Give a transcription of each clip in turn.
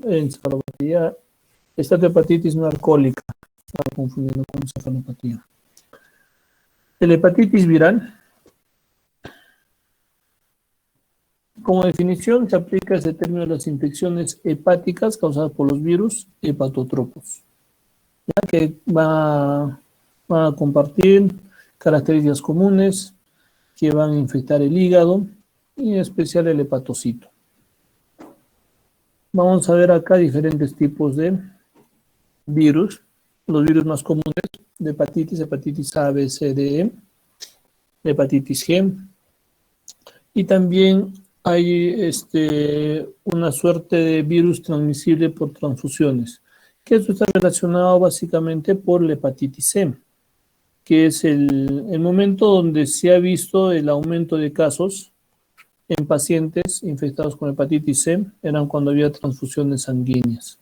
encefalopatía, estatohepatitis no alcohólica, estaba confundiendo con encefalopatía. La hepatitis viral, como definición, se aplica este término a las infecciones hepáticas causadas por los virus hepatotropos, ya que va a compartir características comunes que van a infectar el hígado y en especial el hepatocito. Vamos a ver acá diferentes tipos de virus. Los virus más comunes de hepatitis A, B, C, D, E, hepatitis G. Y también hay una suerte de virus transmisible por transfusiones, que esto está relacionado básicamente por la hepatitis C, que es el momento donde se ha visto el aumento de casos en pacientes infectados con hepatitis C, eran cuando había transfusiones sanguíneas.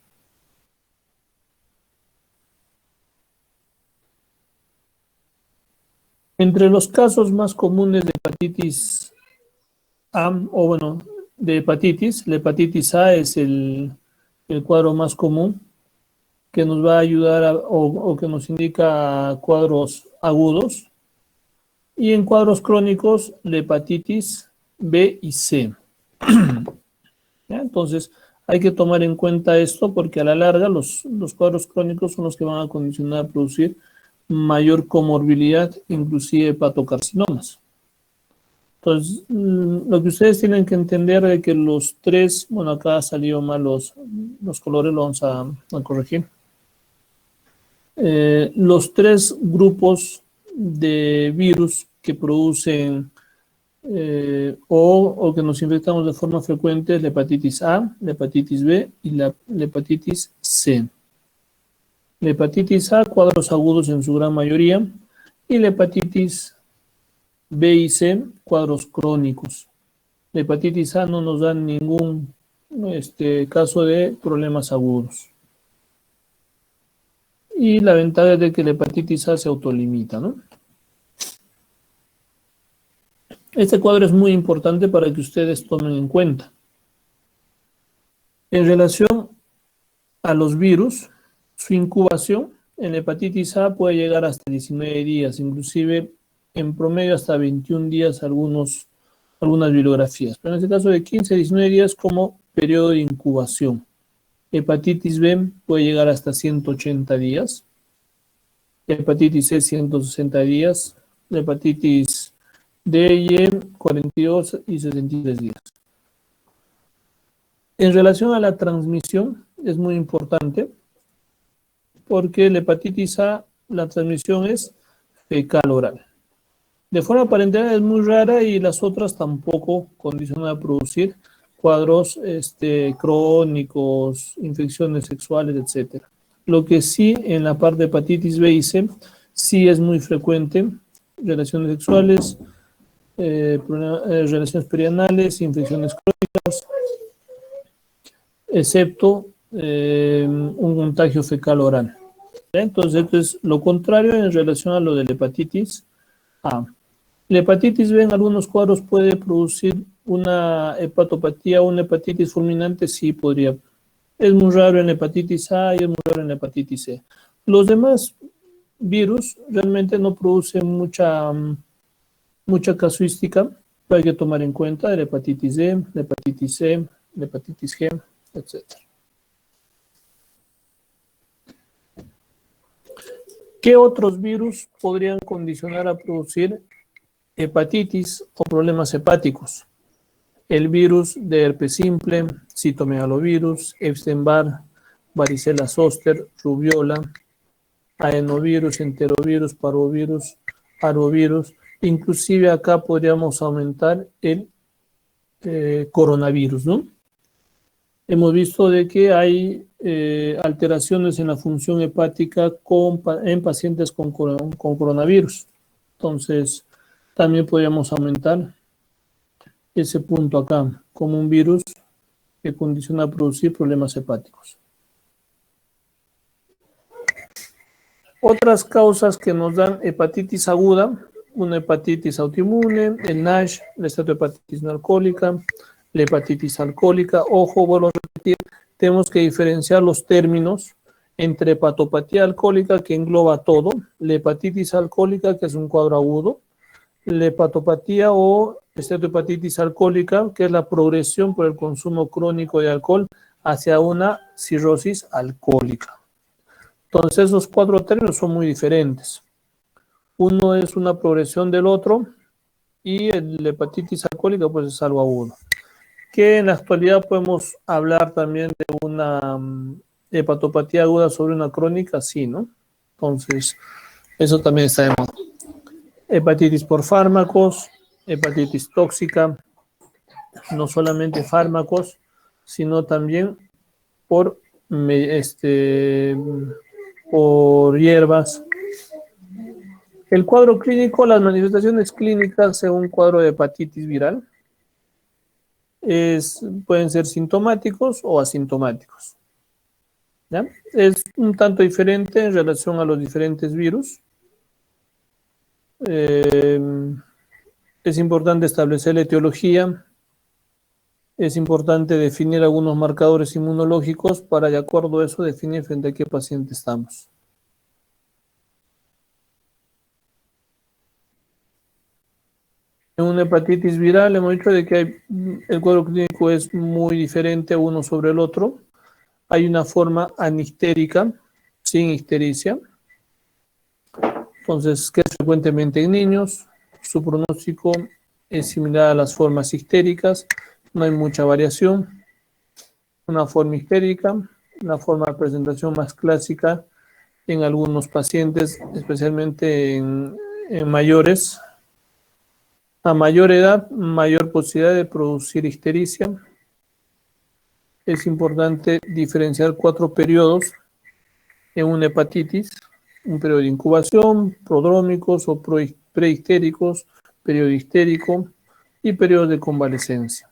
Entre los casos más comunes de hepatitis A, de hepatitis, la hepatitis A es el cuadro más común, que nos va a ayudar o que nos indica cuadros agudos, y en cuadros crónicos la hepatitis B y C. ¿Ya? Entonces hay que tomar en cuenta esto porque a la larga los cuadros crónicos son los que van a condicionar a producir mayor comorbilidad, inclusive hepatocarcinomas. Entonces, lo que ustedes tienen que entender es que los tres, bueno, acá ha salido mal los colores, lo vamos a corregir. Los tres grupos de virus que producen o que nos infectamos de forma frecuente es la hepatitis A, la hepatitis B y la hepatitis C. La hepatitis A, cuadros agudos en su gran mayoría, y la hepatitis B y C, cuadros crónicos. La hepatitis A no nos da ningún caso de problemas agudos. Y la ventaja es de que la hepatitis A se autolimita, ¿no? Este cuadro es muy importante para que ustedes tomen en cuenta. En relación a los virus, su incubación en la hepatitis A puede llegar hasta 19 días, inclusive en promedio hasta 21 días algunas bibliografías. Pero en este caso de 15 a 19 días como periodo de incubación. Hepatitis B puede llegar hasta 180 días. Hepatitis C 160 días. La hepatitis D y E 42 y 63 días. En relación a la transmisión, es muy importante porque la hepatitis A, la transmisión es fecal oral. De forma parenteral es muy rara y las otras tampoco condicionan a producir cuadros crónicos, infecciones sexuales, etc. Lo que sí en la parte de hepatitis B y C sí es muy frecuente, relaciones sexuales, relaciones perianales, infecciones crónicas, excepto un contagio fecal oral. Entonces, esto es lo contrario en relación a lo de la hepatitis A. La hepatitis B en algunos cuadros puede producir una hepatopatía o una hepatitis fulminante, sí podría. Es muy raro en la hepatitis A y es muy raro en la hepatitis C. Los demás virus realmente no producen mucha casuística, pero hay que tomar en cuenta la hepatitis D, la hepatitis C, la hepatitis G, etc. ¿Qué otros virus podrían condicionar a producir hepatitis o problemas hepáticos? El virus de herpes simple, citomegalovirus, Epstein-Barr, varicela zoster, rubiola, adenovirus, enterovirus, parvovirus, arbovirus. Inclusive acá podríamos aumentar el coronavirus, ¿no? Hemos visto de que hay alteraciones en la función hepática en pacientes con coronavirus. Entonces, también podríamos aumentar ese punto acá como un virus que condiciona a producir problemas hepáticos. Otras causas que nos dan hepatitis aguda, una hepatitis autoinmune, el NASH, la estatohepatitis no alcohólica, la hepatitis alcohólica. Ojo, vuelvo a repetir, tenemos que diferenciar los términos entre hepatopatía alcohólica, que engloba todo, la hepatitis alcohólica, que es un cuadro agudo, la hepatopatía o esteatohepatitis alcohólica, que es la progresión por el consumo crónico de alcohol hacia una cirrosis alcohólica. Entonces, esos cuatro términos son muy diferentes. Uno es una progresión del otro y la hepatitis alcohólica pues es algo agudo. Que en la actualidad podemos hablar también de una hepatopatía aguda sobre una crónica, sí, ¿no? Entonces, eso también está de moda. Hepatitis por fármacos, hepatitis tóxica, no solamente fármacos, sino también por, por hierbas. El cuadro clínico, las manifestaciones clínicas según cuadro de hepatitis viral, pueden ser sintomáticos o asintomáticos. ¿Ya? Es un tanto diferente en relación a los diferentes virus. Es importante establecer la etiología. Es importante definir algunos marcadores inmunológicos para, de acuerdo a eso, definir frente a qué paciente estamos. En una hepatitis viral hemos dicho de que el cuadro clínico es muy diferente uno sobre el otro. Hay una forma anistérica, sin ictericia. Entonces, que es frecuentemente en niños. Su pronóstico es similar a las formas histéricas. No hay mucha variación. Una forma histérica, una forma de presentación más clásica en algunos pacientes, especialmente en mayores. A mayor edad, mayor posibilidad de producir ictericia. Es importante diferenciar 4 periodos en una hepatitis: un periodo de incubación, prodrómicos o prehistéricos, periodo histérico y periodo de convalecencia.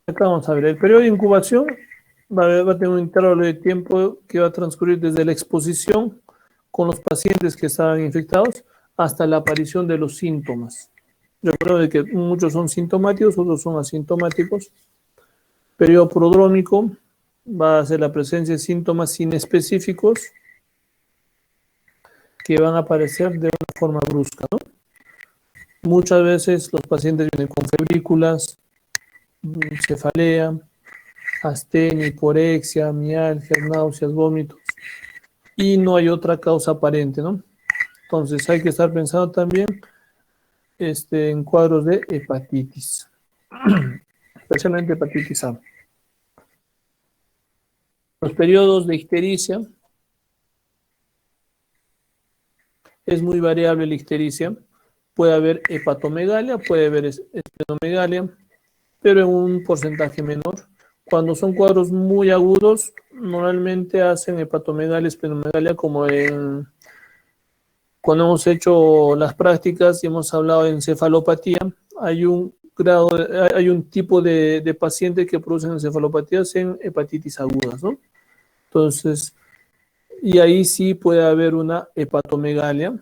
Acá vamos a ver, el periodo de incubación va a tener un intervalo de tiempo que va a transcurrir desde la exposición con los pacientes que estaban infectados hasta la aparición de los síntomas. Recuerdo de que muchos son sintomáticos, otros son asintomáticos. Periodo prodrómico va a ser la presencia de síntomas inespecíficos que van a aparecer de una forma brusca, ¿no? Muchas veces los pacientes vienen con febrículas, cefalea, astenia, hiporexia, mialgias, náuseas, vómitos, y no hay otra causa aparente, ¿no? Entonces hay que estar pensando también en cuadros de hepatitis, especialmente hepatitis A. Los periodos de ictericia, es muy variable la ictericia. Puede haber hepatomegalia, puede haber esplenomegalia, pero en un porcentaje menor. Cuando son cuadros muy agudos, normalmente hacen hepatomegalia, esplenomegalia, como cuando hemos hecho las prácticas y hemos hablado de encefalopatía. Hay un hay un tipo de paciente que producen encefalopatías en hepatitis agudas, ¿no? Entonces, y ahí sí puede haber una hepatomegalia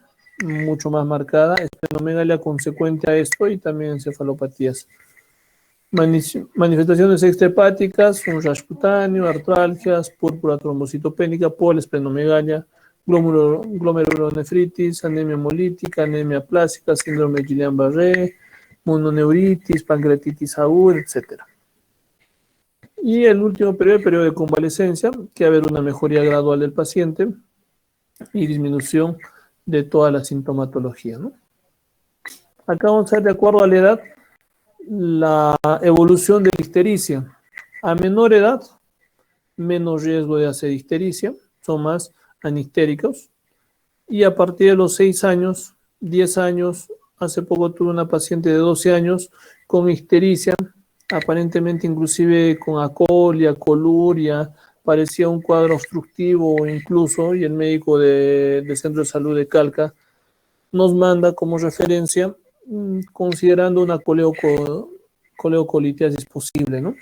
mucho más marcada, esplenomegalia consecuente a esto, y también encefalopatías. Manifestaciones extrahepáticas, un rash cutáneo, artralgias, púrpura trombocitopénica, poliesplenomegalia, glomerulonefritis, anemia hemolítica, anemia plástica, síndrome de Guillain-Barré, mononeuritis, pancreatitis aguda, etc. Y el último periodo, el periodo de convalecencia, que va a haber una mejoría gradual del paciente y disminución de toda la sintomatología, ¿no? Acá vamos a ver, de acuerdo a la edad, la evolución de la ictericia. A menor edad, menos riesgo de hacer ictericia, son más anistéricos. Y a partir de los 6 años, 10 años, hace poco tuve una paciente de 12 años con ictericia, aparentemente inclusive con acolia, coluria, parecía un cuadro obstructivo incluso, y el médico del centro de salud de Calca nos manda como referencia, considerando una coleocolitiasis posible, ¿no?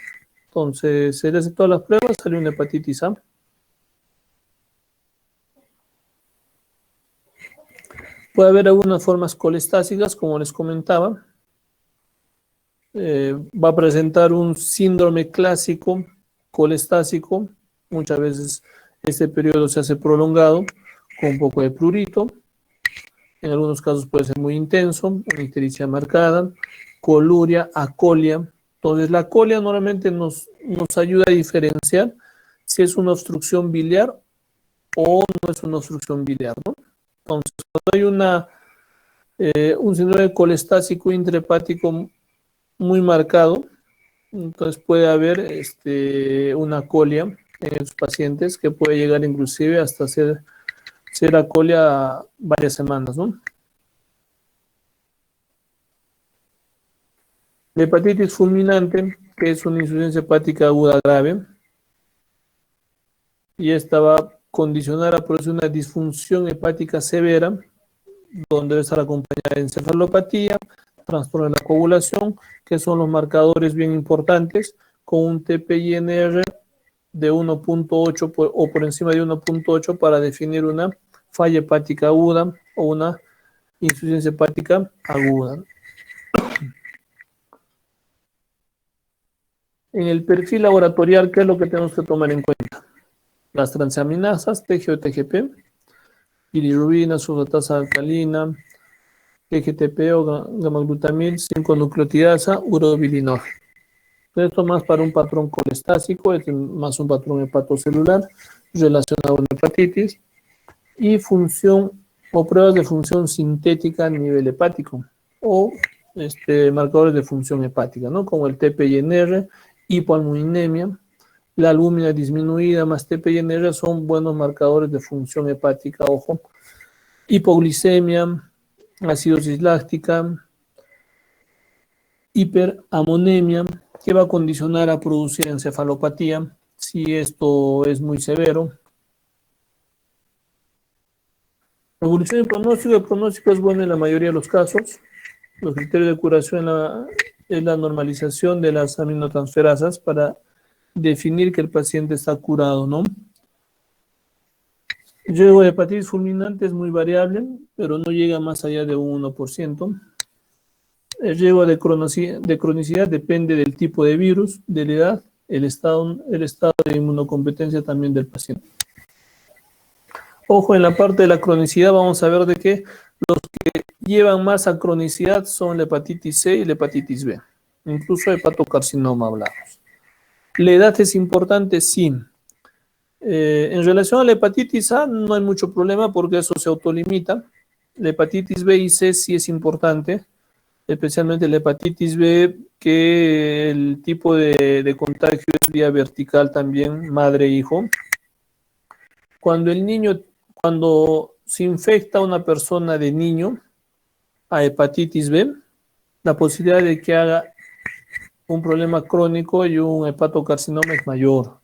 Entonces, se le hace todas las pruebas, salió una hepatitis A. Puede haber algunas formas colestásicas, como les comentaba. va a presentar un síndrome clásico colestásico. Muchas veces este periodo se hace prolongado con un poco de prurito. En algunos casos puede ser muy intenso, una ictericia marcada, coluria, acolia. Entonces la acolia normalmente nos ayuda a diferenciar si es una obstrucción biliar o no es una obstrucción biliar, ¿no? Entonces, cuando hay un síndrome colestásico intrahepático muy marcado, entonces puede haber una acolia en los pacientes que puede llegar inclusive hasta ser acolia varias semanas, ¿no? La hepatitis fulminante, que es una insuficiencia hepática aguda grave, y esta va a condicionar a producir una disfunción hepática severa, donde debe estar acompañada de encefalopatía, trastorno de la coagulación, que son los marcadores bien importantes, con un TPINR de 1.8 o por encima de 1.8 para definir una falla hepática aguda o una insuficiencia hepática aguda. En el perfil laboratorial, ¿qué es lo que tenemos que tomar en cuenta? Las transaminasas, TGO-TGP, bilirrubina, sulfatasa alcalina, GGTP o gamma-glutamil, 5-nucleotidasa, urobilinol. Esto más para un patrón colestásico, es más un patrón hepatocelular relacionado a una hepatitis y función o pruebas de función sintética a nivel hepático o marcadores de función hepática, ¿no? Como el TPINR, hipoalbuminemia, la albúmina disminuida más TPINR son buenos marcadores de función hepática, ojo, hipoglicemia, acidosis láctica, hiperamonemia, que va a condicionar a producir encefalopatía si esto es muy severo. Evolución y pronóstico. El pronóstico es bueno en la mayoría de los casos. Los criterios de curación es la normalización de las aminotransferasas para definir que el paciente está curado, ¿no? El riesgo de hepatitis fulminante es muy variable, pero no llega más allá de un 1%. El riesgo de cronicidad depende del tipo de virus, de la edad, el estado de inmunocompetencia también del paciente. Ojo, en la parte de la cronicidad vamos a ver de que los que llevan más a cronicidad son la hepatitis C y la hepatitis B. Incluso hepatocarcinoma hablamos. ¿La edad es importante? Sí. En relación a la hepatitis A no hay mucho problema porque eso se autolimita. La hepatitis B y C sí es importante, especialmente la hepatitis B, que el tipo de contagio es vía vertical también, madre-hijo. Cuando se infecta a una persona de niño a hepatitis B, la posibilidad de que haga un problema crónico y un hepatocarcinoma es mayor.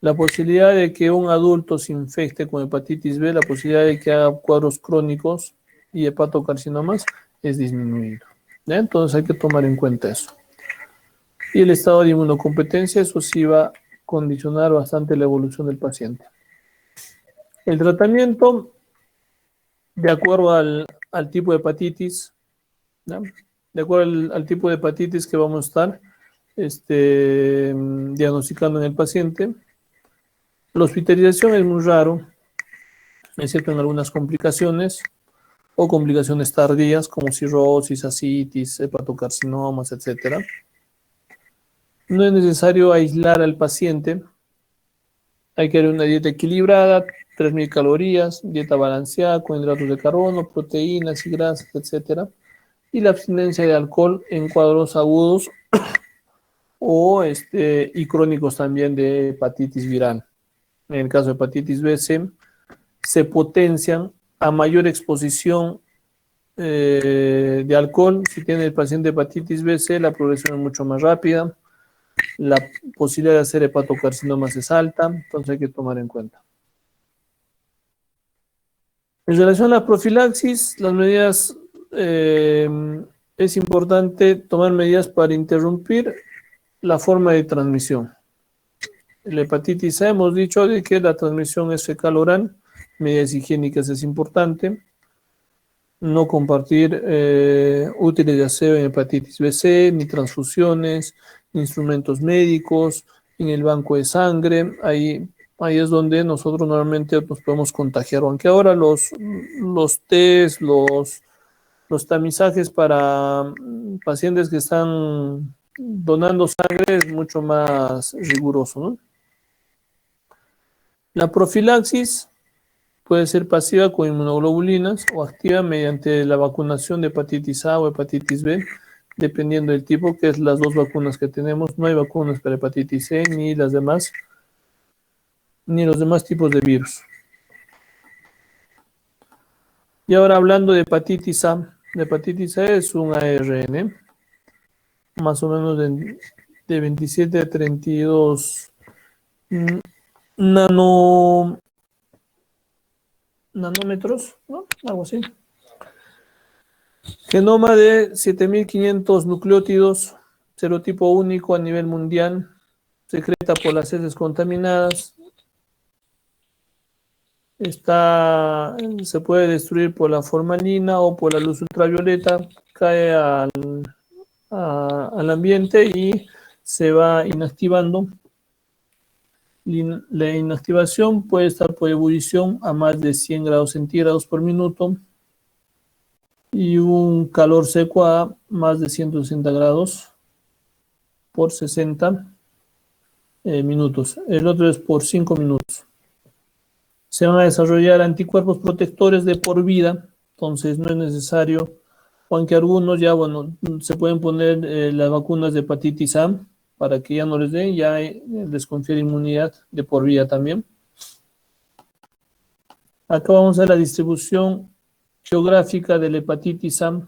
La posibilidad de que un adulto se infecte con hepatitis B, la posibilidad de que haga cuadros crónicos y hepatocarcinomas es disminuido. ¿Ya? Entonces hay que tomar en cuenta eso. Y el estado de inmunocompetencia, eso sí va a condicionar bastante la evolución del paciente. El tratamiento, de acuerdo al tipo de hepatitis, ¿ya? De acuerdo al tipo de hepatitis que vamos a estar diagnosticando en el paciente. La hospitalización es muy raro, excepto en algunas complicaciones o complicaciones tardías como cirrosis, ascitis, hepatocarcinomas, etc. No es necesario aislar al paciente. Hay que dar una dieta equilibrada, 3.000 calorías, dieta balanceada con hidratos de carbono, proteínas y grasas, etc. Y la abstinencia de alcohol en cuadros agudos y crónicos también de hepatitis viral. En el caso de hepatitis B, C, se potencian a mayor exposición de alcohol. Si tiene el paciente hepatitis B, C, la progresión es mucho más rápida. La posibilidad de hacer hepatocarcinomas es alta, entonces hay que tomar en cuenta. En relación a la profilaxis, las medidas, es importante tomar medidas para interrumpir la forma de transmisión. La hepatitis A hemos dicho de que la transmisión es fecal-oral, medidas higiénicas es importante. no compartir útiles de aseo en hepatitis BC, ni transfusiones, ni instrumentos médicos, en el banco de sangre. Ahí es donde nosotros normalmente nos podemos contagiar. Aunque ahora los test, los tamizajes para pacientes que están donando sangre es mucho más riguroso, ¿no? La profilaxis puede ser pasiva con inmunoglobulinas o activa mediante la vacunación de hepatitis A o hepatitis B, dependiendo del tipo, que es las dos vacunas que tenemos. No hay vacunas para hepatitis C ni las demás, ni los demás tipos de virus. Y ahora hablando de hepatitis A, la hepatitis A es un ARN, más o menos de 27 a 32 nano, nanómetros, ¿no? Algo así. Genoma de 7500 nucleótidos, serotipo único a nivel mundial, secreta por las heces contaminadas, se puede destruir por la formalina o por la luz ultravioleta, cae al ambiente y se va inactivando. La inactivación puede estar por ebullición a más de 100 grados centígrados por minuto y un calor seco a más de 160 grados por 60 minutos. El otro es por 5 minutos. Se van a desarrollar anticuerpos protectores de por vida, entonces no es necesario, aunque algunos ya, bueno, se pueden poner las vacunas de hepatitis A para que ya no les den, ya les confiere inmunidad de por vida también. Acá vamos a ver la distribución geográfica de la hepatitis A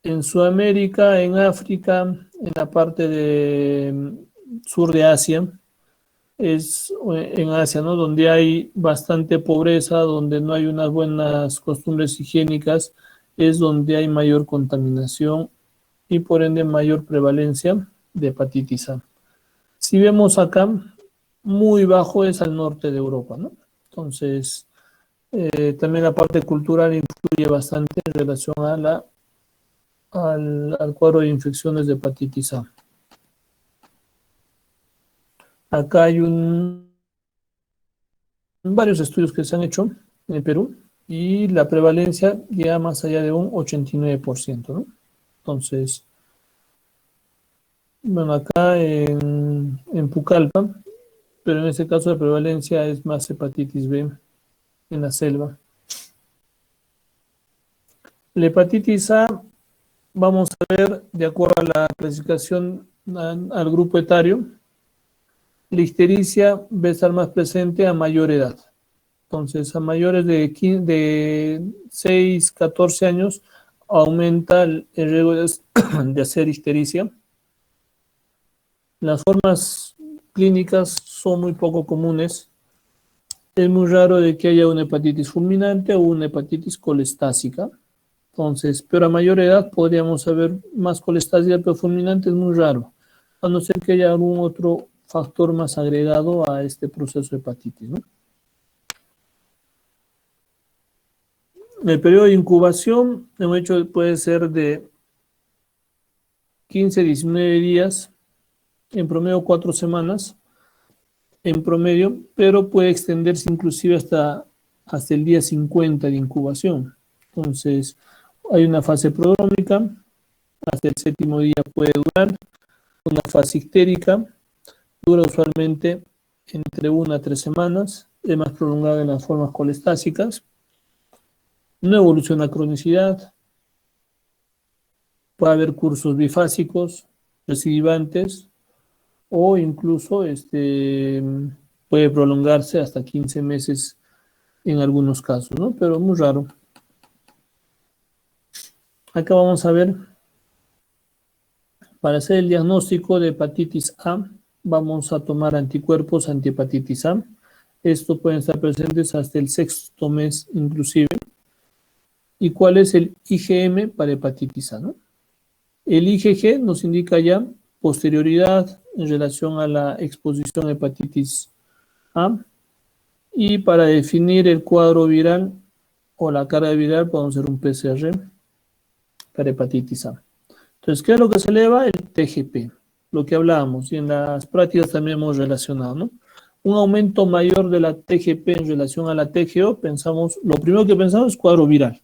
en Sudamérica, en África, en la parte de sur de Asia, es en Asia, ¿no? Donde hay bastante pobreza, donde no hay unas buenas costumbres higiénicas, es donde hay mayor contaminación y por ende mayor prevalencia de hepatitis A. Si vemos acá, muy bajo es al norte de Europa, ¿no? Entonces, también la parte cultural influye bastante en relación a al cuadro de infecciones de hepatitis A. Acá hay varios estudios que se han hecho en el Perú y la prevalencia llega más allá de un 89%, ¿no? Entonces, bueno, acá en Pucallpa, pero en este caso la prevalencia es más hepatitis B en la selva. La hepatitis A, vamos a ver, de acuerdo a la clasificación al grupo etario, la ictericia va a estar más presente a mayor edad. Entonces, a mayores de 6, 14 años, aumenta el riesgo de hacer ictericia. Las formas clínicas son muy poco comunes. Es muy raro de que haya una hepatitis fulminante o una hepatitis colestásica. Entonces, pero a mayor edad podríamos haber más colestásica, pero fulminante es muy raro, a no ser que haya algún otro factor más agregado a este proceso de hepatitis, ¿no? El periodo de incubación, hemos dicho, puede ser de 15 a 19 días, en promedio 4 semanas, en promedio, pero puede extenderse inclusive hasta el día 50 de incubación. Entonces, hay una fase prodrómica, hasta el séptimo día puede durar, una fase ictérica, dura usualmente entre 1 a 3 semanas, es más prolongada en las formas colestásicas, no evoluciona a cronicidad, puede haber cursos bifásicos, recidivantes, o incluso puede prolongarse hasta 15 meses en algunos casos, ¿no? Pero muy raro. Acá vamos a ver, para hacer el diagnóstico de hepatitis A, vamos a tomar anticuerpos antihepatitis A. Estos pueden estar presentes hasta el sexto mes inclusive. ¿Y cuál es el IgM para hepatitis A, ¿no? El IgG nos indica ya posterioridad en relación a la exposición a hepatitis A. Y para definir el cuadro viral o la carga viral, podemos hacer un PCR para hepatitis A. Entonces, ¿qué es lo que se eleva? El TGP, lo que hablábamos, y en las prácticas también hemos relacionado, ¿no? Un aumento mayor de la TGP en relación a la TGO, lo primero que pensamos es cuadro viral,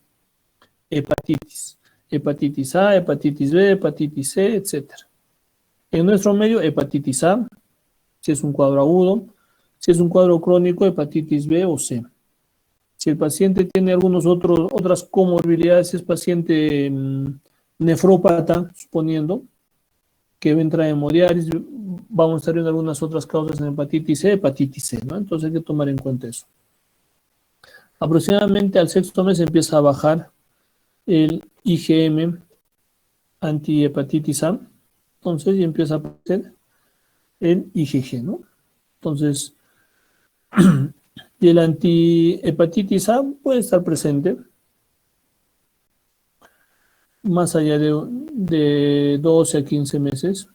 hepatitis, hepatitis A, hepatitis B, hepatitis C, etc. En nuestro medio, hepatitis A, si es un cuadro agudo, si es un cuadro crónico, hepatitis B o C. Si el paciente tiene otras comorbilidades, si es paciente nefrópata, suponiendo que va a entrar en hemodiálisis, vamos a estar viendo algunas otras causas en hepatitis C, ¿no? Entonces hay que tomar en cuenta eso. Aproximadamente al sexto mes empieza a bajar el IgM antihepatitis A, entonces y empieza a aparecer el IgG, ¿no? Entonces, y el antihepatitis A puede estar presente más allá de 12 a 15 meses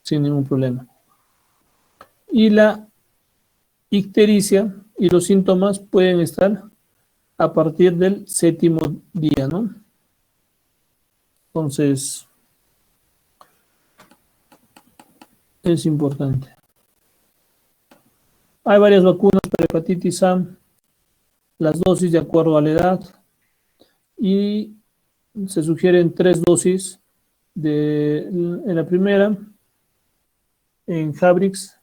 sin ningún problema. Y la ictericia y los síntomas pueden estar a partir del séptimo día, ¿no? Entonces, es importante. Hay varias vacunas para hepatitis A, las dosis de acuerdo a la edad, y se sugieren 3 dosis en la primera, en Jabrix,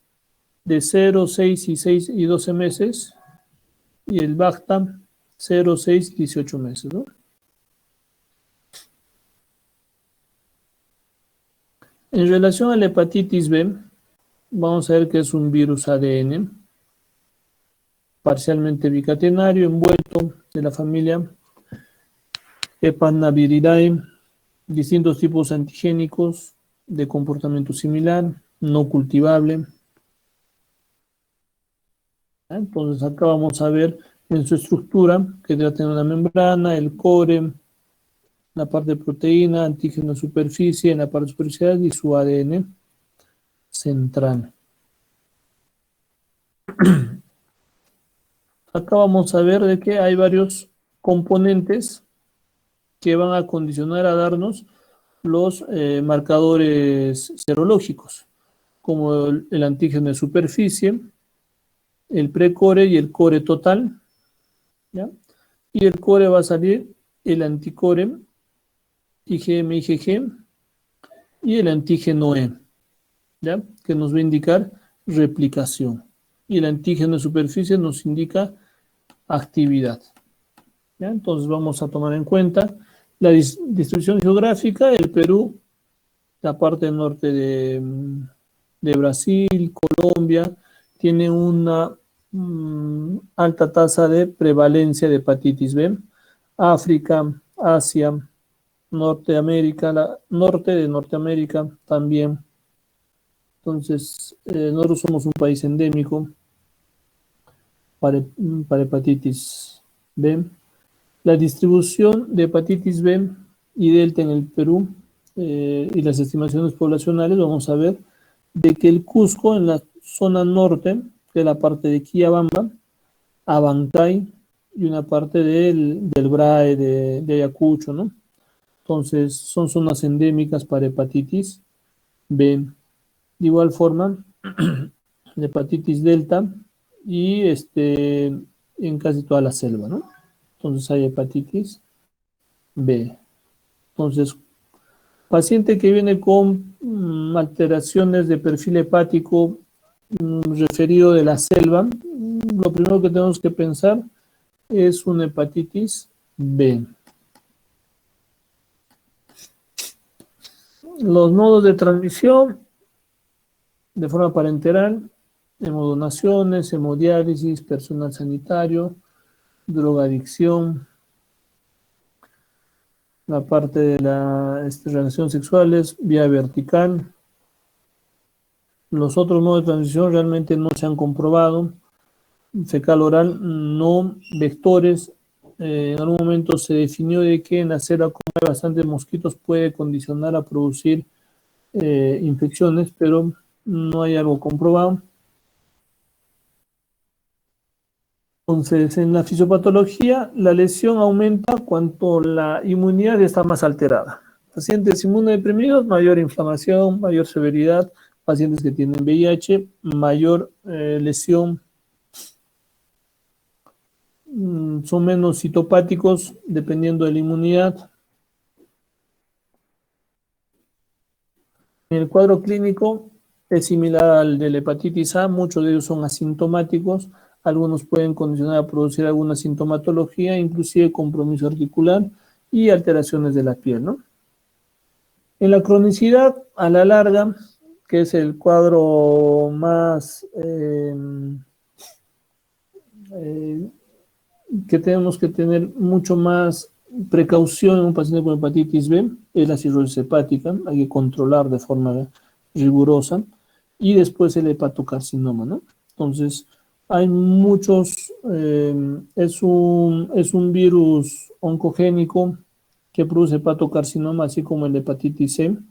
de 0, 6 y 12 meses, y el Bacta, 0, 6 y 18 meses, ¿no? En relación a la hepatitis B, vamos a ver que es un virus ADN, parcialmente bicatenario, envuelto de la familia Hepanaviridae, distintos tipos antigénicos de comportamiento similar, no cultivable. Entonces acá vamos a ver en su estructura que debe tener una membrana, el core, la parte de proteína, antígeno de superficie, en la parte superficial y su ADN central. Acá vamos a ver de que hay varios componentes que van a condicionar a darnos los marcadores serológicos, como el antígeno de superficie, el precore y el core total, ¿ya? Y el core va a salir el anticore, IgM, IgG, y el antígeno E, ¿ya? Que nos va a indicar replicación. Y el antígeno de superficie nos indica actividad, ¿ya? Entonces vamos a tomar en cuenta la distribución geográfica. El Perú, la parte norte de Brasil, Colombia, tiene una alta tasa de prevalencia de hepatitis B. África, Asia, norte de Norteamérica también. Entonces, nosotros somos un país endémico para hepatitis B. La distribución de hepatitis B y delta en el Perú y las estimaciones poblacionales, vamos a ver de que el Cusco, en la zona norte, que es la parte de Quillabamba, Abancay y una parte del BRAE de Ayacucho, ¿no? Entonces, son zonas endémicas para hepatitis B. De igual forma, la hepatitis delta y en casi toda la selva, ¿no? Entonces hay hepatitis B. Entonces, paciente que viene con alteraciones de perfil hepático referido de la selva, lo primero que tenemos que pensar es una hepatitis B. Los modos de transmisión de forma parenteral, hemodonaciones, hemodiálisis, personal sanitario, drogadicción, la parte de las relaciones sexuales, vía vertical. Los otros modos de transmisión realmente no se han comprobado. Fecal oral, no vectores. En algún momento se definió de que en la selva como hay bastantes mosquitos puede condicionar a producir infecciones, pero no hay algo comprobado. Entonces, en la fisiopatología, la lesión aumenta cuando la inmunidad está más alterada. Pacientes inmunodeprimidos, mayor inflamación, mayor severidad. Pacientes que tienen VIH, mayor lesión. Son menos citopáticos dependiendo de la inmunidad. En el cuadro clínico es similar al de la hepatitis A, muchos de ellos son asintomáticos, algunos pueden condicionar a producir alguna sintomatología, inclusive compromiso articular y alteraciones de la piel, ¿no? En la cronicidad, a la larga, que es el cuadro más que tenemos que tener mucho más precaución en un paciente con hepatitis B, es la cirrosis hepática, hay que controlar de forma rigurosa, y después el hepatocarcinoma, ¿no? Entonces, hay muchos, es un virus oncogénico que produce hepatocarcinoma, así como el hepatitis C. Entonces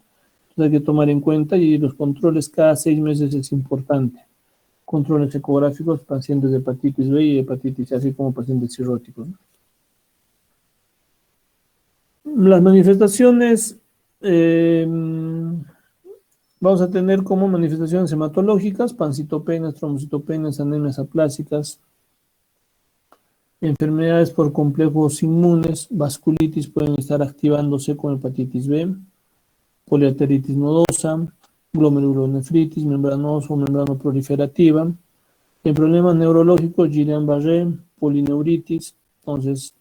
hay que tomar en cuenta y los controles cada 6 meses es importante. Controles ecográficos, pacientes de hepatitis B y hepatitis C, así como pacientes cirróticos, ¿no? Las manifestaciones, vamos a tener como manifestaciones hematológicas, pancitopenias, trombocitopenias, anemias aplásicas, enfermedades por complejos inmunes, vasculitis pueden estar activándose con hepatitis B, poliarteritis nodosa, glomerulonefritis, membranosa o membrano proliferativa. En problemas neurológicos, Guillain-Barré, polineuritis. Entonces,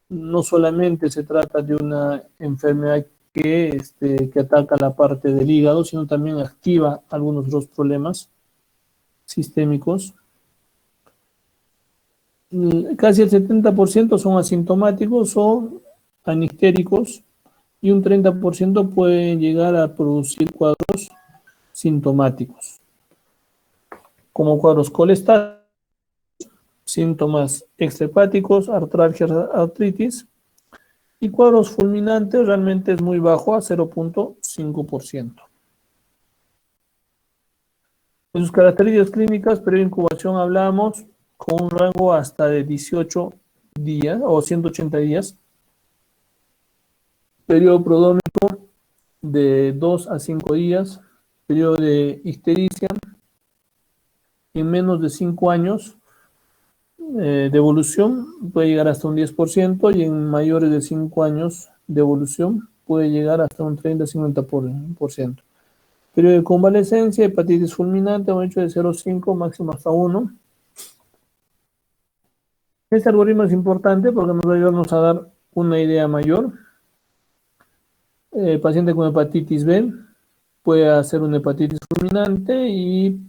no solamente se trata de una enfermedad que ataca la parte del hígado, sino también activa algunos otros problemas sistémicos. Casi el 70% son asintomáticos o anistéricos y un 30% pueden llegar a producir cuadros sintomáticos, como cuadros colestáticos, síntomas extrahepáticos, artralgia, artritis, y cuadros fulminantes realmente es muy bajo, a 0.5%. En sus características clínicas, periodo de incubación hablamos con un rango hasta de 18 días o 180 días. Periodo prodrómico de 2 a 5 días. Periodo de ictericia en menos de 5 años de evolución puede llegar hasta un 10% y en mayores de 5 años de evolución puede llegar hasta un 30-50%. Periodo de convalescencia, hepatitis fulminante, un hecho de 0,5, máximo hasta 1. Este algoritmo es importante porque nos va a ayudarnos a dar una idea mayor. El paciente con hepatitis B puede hacer una hepatitis fulminante y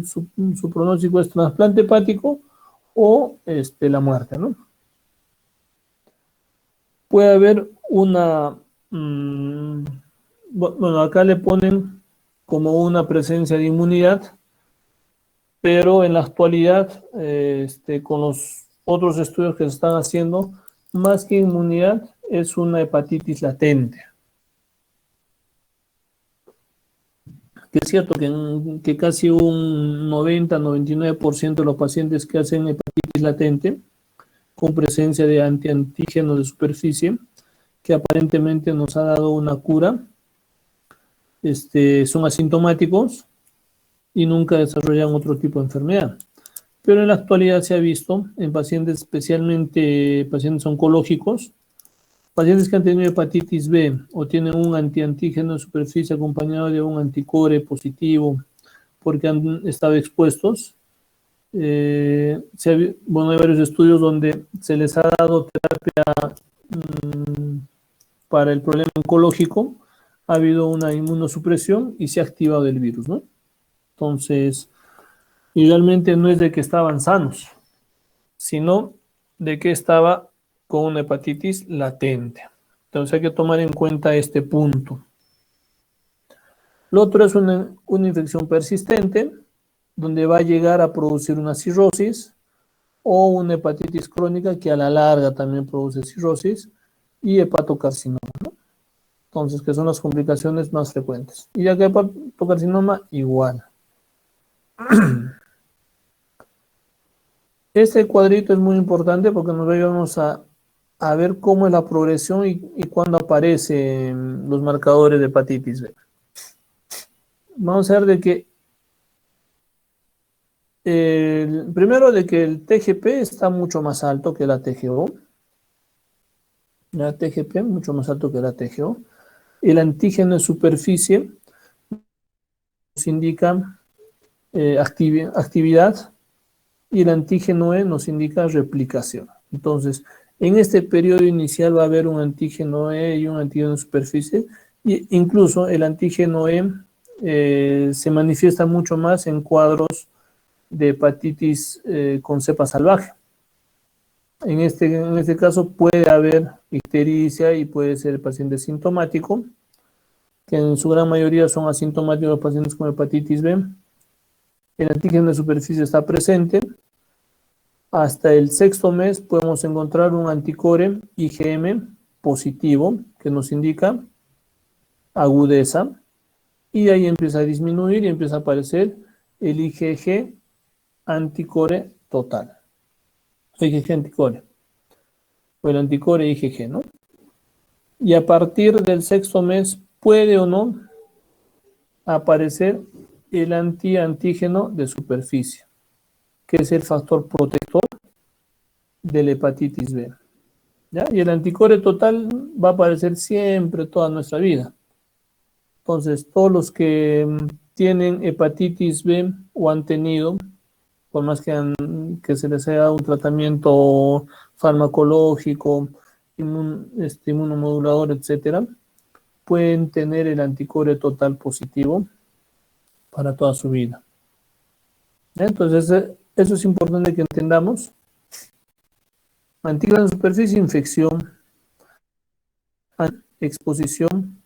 su pronóstico es trasplante hepático o la muerte, ¿no? Puede haber una, bueno, acá le ponen como una presencia de inmunidad, pero en la actualidad, con los otros estudios que se están haciendo, más que inmunidad, es una hepatitis latente. Que es cierto que casi un 90-99% de los pacientes que hacen hepatitis latente, con presencia de antiantígenos de superficie, que aparentemente nos ha dado una cura, son asintomáticos y nunca desarrollan otro tipo de enfermedad. Pero en la actualidad se ha visto en pacientes, especialmente pacientes oncológicos, pacientes que han tenido hepatitis B o tienen un antiantígeno de superficie acompañado de un anticore positivo porque han estado expuestos. Bueno, hay varios estudios donde se les ha dado terapia para el problema oncológico, ha habido una inmunosupresión y se ha activado el virus, ¿no? Entonces, idealmente no es de que estaban sanos, sino de que estaba con una hepatitis latente. Entonces hay que tomar en cuenta este punto. Lo otro es una infección persistente, donde va a llegar a producir una cirrosis o una hepatitis crónica que a la larga también produce cirrosis y hepatocarcinoma, ¿no? Entonces, que son las complicaciones más frecuentes. Y ya que hepatocarcinoma, igual. Este cuadrito es muy importante porque nos vamos a ver cómo es la progresión y cuándo aparecen los marcadores de hepatitis B. Vamos a ver de que primero de que el TGP está mucho más alto que la TGO. La TGP mucho más alto que la TGO. El antígeno de superficie nos indica actividad y el antígeno E nos indica replicación. Entonces, en este periodo inicial va a haber un antígeno E y un antígeno de superficie, e incluso el antígeno E se manifiesta mucho más en cuadros de hepatitis con cepa salvaje. En este caso puede haber ictericia y puede ser el paciente sintomático, que en su gran mayoría son asintomáticos los pacientes con hepatitis B. El antígeno de superficie está presente. Hasta el sexto mes podemos encontrar un anticore IgM positivo que nos indica agudeza y ahí empieza a disminuir y empieza a aparecer el IgG anticore total. IgG anticore o el anticore IgG, ¿no? Y a partir del sexto mes puede o no aparecer el antígeno de superficie, que es el factor protector de la hepatitis B. ¿Ya? Y el anticore total va a aparecer siempre, toda nuestra vida. Entonces, todos los que tienen hepatitis B o han tenido, por más que se les haya dado un tratamiento farmacológico, inmunomodulador, etcétera, pueden tener el anticore total positivo para toda su vida. Entonces, eso es importante que entendamos. Antígeno de superficie, infección, exposición,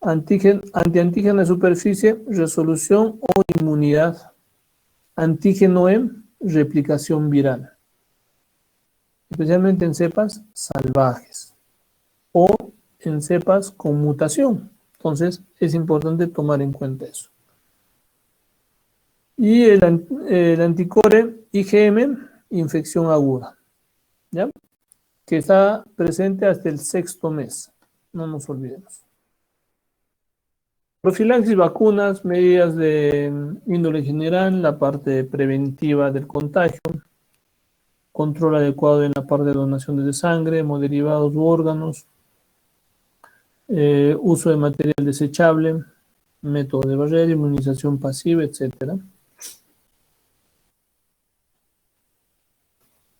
antiantígeno de superficie, resolución o inmunidad, antígeno E, replicación viral, especialmente en cepas salvajes o en cepas con mutación. Entonces, es importante tomar en cuenta eso. Y el anticore IgM, infección aguda, ¿ya? Que está presente hasta el sexto mes. No nos olvidemos. Profilaxis, vacunas, medidas de índole general, la parte preventiva del contagio, control adecuado en la parte de donaciones de sangre, hemoderivados u órganos, uso de material desechable, método de barrera, inmunización pasiva, etc.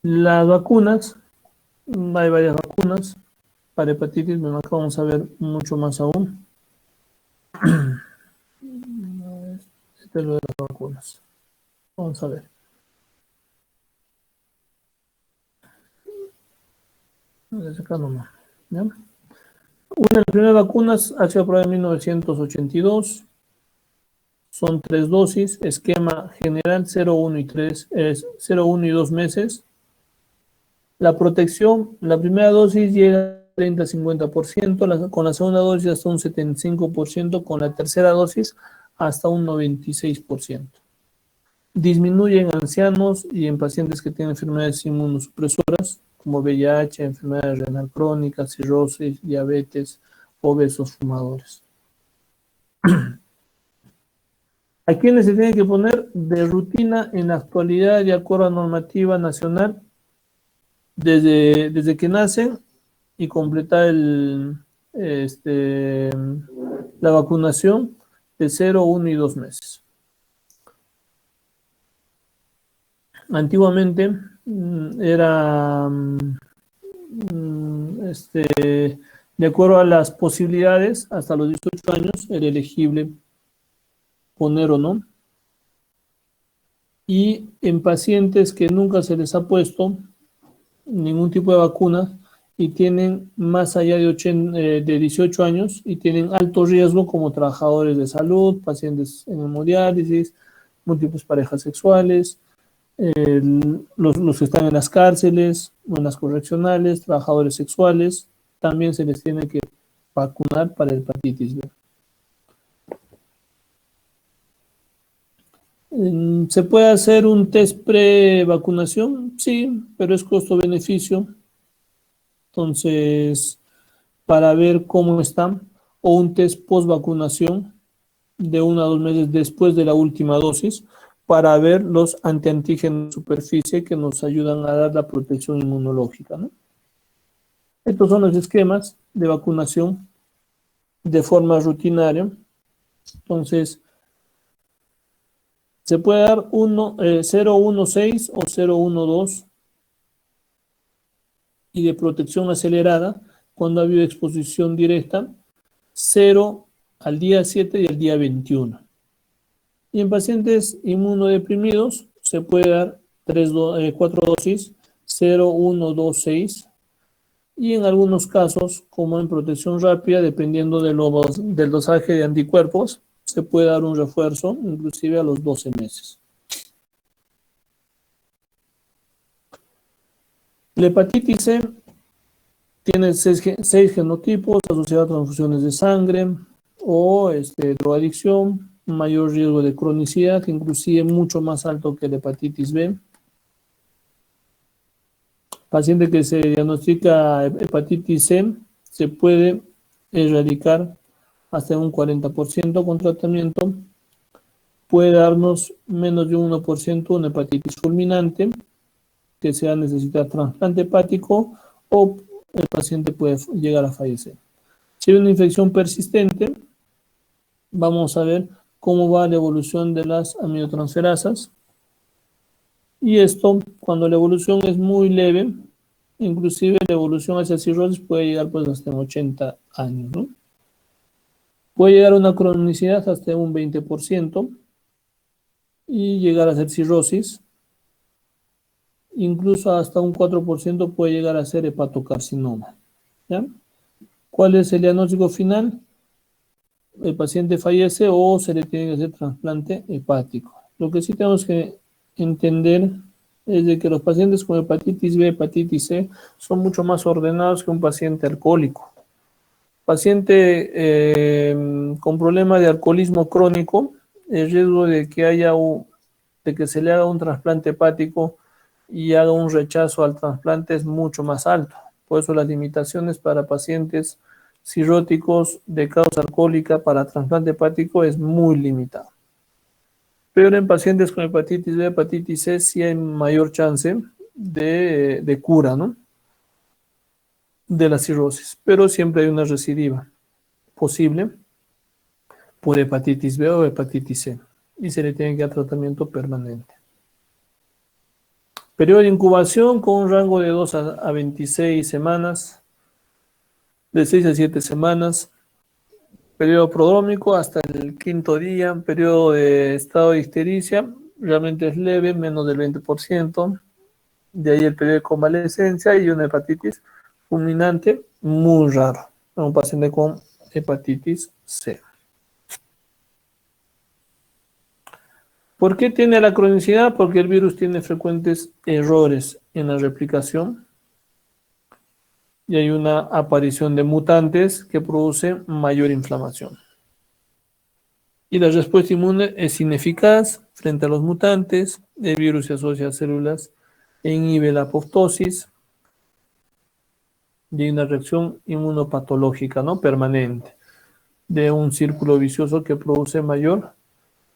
Las vacunas, hay varias vacunas para hepatitis, bueno, acá vamos a ver mucho más aún. Este es lo de las vacunas. Vamos a ver. Acá nomás, ¿ya? Una de las primeras vacunas ha sido aprobada en 1982. Son 3 dosis, esquema general 0, 1 y 3, 0, 1 y 2 meses. La protección, la primera dosis llega al 30-50%, con la segunda dosis hasta un 75%, con la tercera dosis hasta un 96%. Disminuye en ancianos y en pacientes que tienen enfermedades inmunosupresoras, como VIH, enfermedades renal crónicas, cirrosis, diabetes, obesos, fumadores. ¿A quiénes se tiene que poner de rutina en la actualidad de acuerdo a normativa nacional desde que nacen y completar la vacunación de 0, 1 y 2 meses? Antiguamente era de acuerdo a las posibilidades, hasta los 18 años era elegible poner o no. Y en pacientes que nunca se les ha puesto ningún tipo de vacuna y tienen más allá de 18 años y tienen alto riesgo, como trabajadores de salud, pacientes en hemodiálisis, múltiples parejas sexuales, los que están en las cárceles o en las correccionales, trabajadores sexuales, también se les tiene que vacunar para hepatitis B. ¿Se puede hacer un test pre-vacunación? Sí, pero es costo-beneficio. Entonces, para ver cómo están, o un test post-vacunación de 1 a 2 meses después de la última dosis, para ver los antiantígenos de superficie que nos ayudan a dar la protección inmunológica, ¿no? Estos son los esquemas de vacunación de forma rutinaria. Entonces, se puede dar 0,16 o 0,12 y de protección acelerada cuando ha habido exposición directa, 0 al día 7 y al día 21. Y en pacientes inmunodeprimidos se puede dar 4 dosis, 0, 1, 2, 6. Y en algunos casos, como en protección rápida, dependiendo del dosaje de anticuerpos, se puede dar un refuerzo, inclusive a los 12 meses. La hepatitis C tiene 6 genotipos asociados a transfusiones de sangre o drogadicción, mayor riesgo de cronicidad, inclusive mucho más alto que la hepatitis B. Paciente que se diagnostica hepatitis C se puede erradicar hasta un 40% con tratamiento. Puede darnos menos de un 1% una hepatitis fulminante, que sea necesitar trasplante hepático o el paciente puede llegar a fallecer. Si hay una infección persistente, vamos a ver cómo va la evolución de las aminotransferasas. Y esto, cuando la evolución es muy leve, inclusive la evolución hacia cirrosis puede llegar pues hasta 80 años, ¿no? Puede llegar a una cronicidad hasta un 20% y llegar a ser cirrosis. Incluso hasta un 4% puede llegar a ser hepatocarcinoma, ¿ya? ¿Cuál es el diagnóstico final? El paciente fallece o se le tiene que hacer trasplante hepático. Lo que sí tenemos que entender es de que los pacientes con hepatitis B, hepatitis C son mucho más ordenados que un paciente alcohólico. Paciente con problema de alcoholismo crónico, el riesgo de que se le haga un trasplante hepático y haga un rechazo al trasplante es mucho más alto. Por eso las limitaciones para pacientes cirróticos de causa alcohólica para trasplante hepático es muy limitado. Pero en pacientes con hepatitis B, hepatitis C sí hay mayor chance de cura, ¿no? De la cirrosis, pero siempre hay una recidiva posible por hepatitis B o hepatitis C y se le tiene que dar tratamiento permanente. Periodo de incubación con un rango de 2 a 26 semanas, de 6 a 7 semanas. Periodo prodrómico hasta el 5.º día. Periodo de estado de ictericia, realmente es leve, menos del 20%. De ahí el periodo de convalescencia y una hepatitis fulminante, muy raro, en un paciente con hepatitis C. ¿Por qué tiene la cronicidad? Porque el virus tiene frecuentes errores en la replicación y hay una aparición de mutantes que produce mayor inflamación. Y la respuesta inmune es ineficaz frente a los mutantes. El virus se asocia a células e inhibe la apoptosis y hay una reacción inmunopatológica, ¿no? Permanente de un círculo vicioso que produce mayor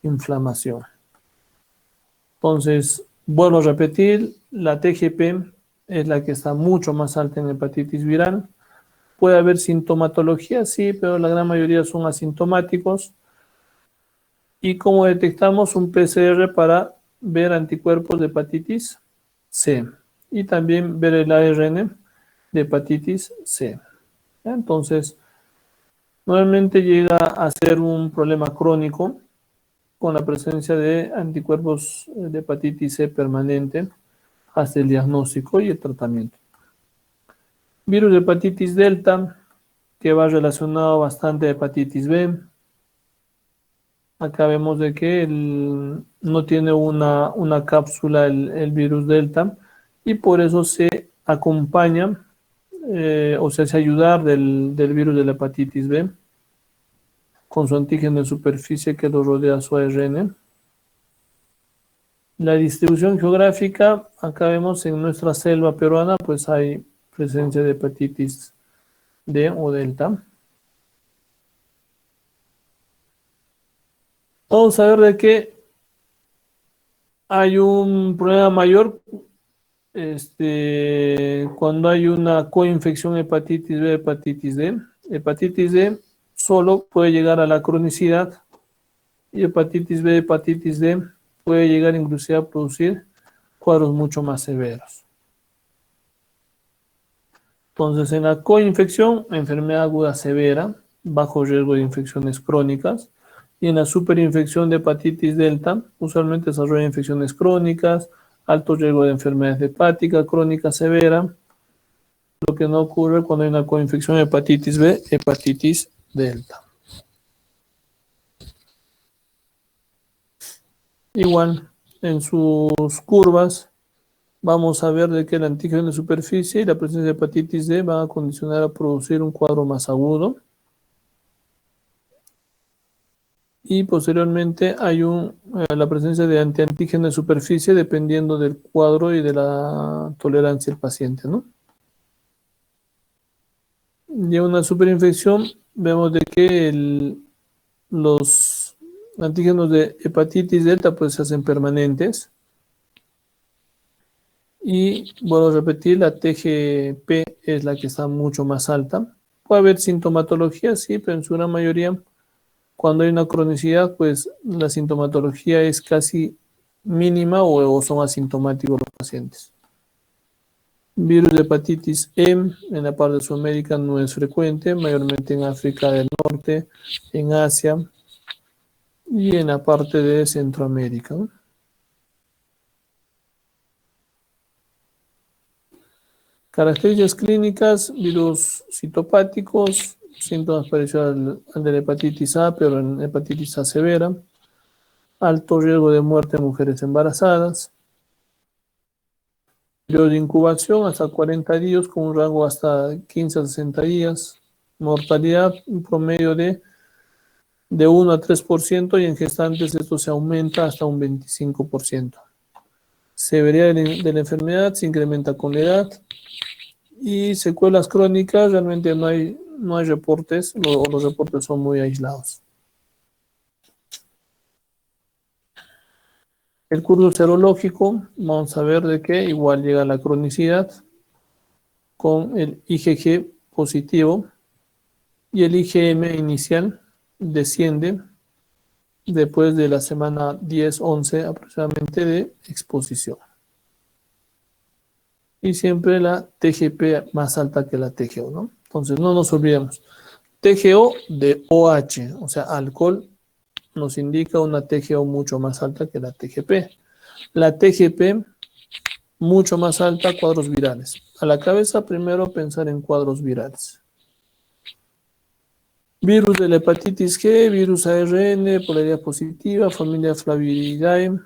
inflamación. Entonces, vuelvo a repetir, la TGP es la que está mucho más alta en hepatitis viral. Puede haber sintomatología, sí, pero la gran mayoría son asintomáticos. ¿Y cómo detectamos? Un PCR para ver anticuerpos de hepatitis C y también ver el ARN de hepatitis C. Entonces, normalmente llega a ser un problema crónico con la presencia de anticuerpos de hepatitis C permanente hasta el diagnóstico y el tratamiento. Virus de hepatitis delta, que va relacionado bastante a hepatitis B. Acá vemos de que no tiene una cápsula el virus delta y por eso se acompaña o se hace ayudar del virus de la hepatitis B con su antígeno de superficie que lo rodea su ARN. La distribución geográfica, acá vemos en nuestra selva peruana, pues hay presencia de hepatitis D o delta. Vamos a ver de que hay un problema mayor cuando hay una coinfección hepatitis B, hepatitis D. Hepatitis D solo puede llegar a la cronicidad y hepatitis B, hepatitis D puede llegar inclusive a producir cuadros mucho más severos. Entonces, en la coinfección, enfermedad aguda severa, bajo riesgo de infecciones crónicas, y en la superinfección de hepatitis delta, usualmente desarrolla infecciones crónicas, alto riesgo de enfermedad hepática crónica severa, lo que no ocurre cuando hay una coinfección de hepatitis B, hepatitis delta. Igual, en sus curvas, vamos a ver de que el antígeno de superficie y la presencia de hepatitis D van a condicionar a producir un cuadro más agudo. Y posteriormente hay la presencia de antiantígeno de superficie dependiendo del cuadro y de la tolerancia del paciente, ¿no? Y en una superinfección vemos de que los antígenos de hepatitis delta pues se hacen permanentes. Y vuelvo a repetir, la TGP es la que está mucho más alta. Puede haber sintomatología, sí, pero en su gran mayoría, cuando hay una cronicidad, pues la sintomatología es casi mínima o son asintomáticos los pacientes. Virus de hepatitis E en la parte de Sudamérica no es frecuente, mayormente en África del Norte, en Asia y en la parte de Centroamérica, ¿no? Características clínicas, virus citopáticos, síntomas parecidos al de la hepatitis A, pero en hepatitis A severa, alto riesgo de muerte en mujeres embarazadas, periodo de incubación hasta 40 días con un rango hasta 15 a 60 días, mortalidad un promedio de 1 a 3% y en gestantes esto se aumenta hasta un 25%. Severidad de la enfermedad se incrementa con la edad y secuelas crónicas realmente no hay reportes o los reportes son muy aislados. El curso serológico, vamos a ver de que igual llega a la cronicidad con el IgG positivo y el IgM inicial desciende después de la semana 10-11 aproximadamente de exposición. Y siempre la TGP más alta que la TGO, ¿no? Entonces no nos olvidemos. TGO de OH, o sea, alcohol, nos indica una TGO mucho más alta que la TGP. La TGP mucho más alta, cuadros virales. A la cabeza primero pensar en cuadros virales. Virus de la hepatitis G, virus ARN, polaridad positiva, familia Flaviridae,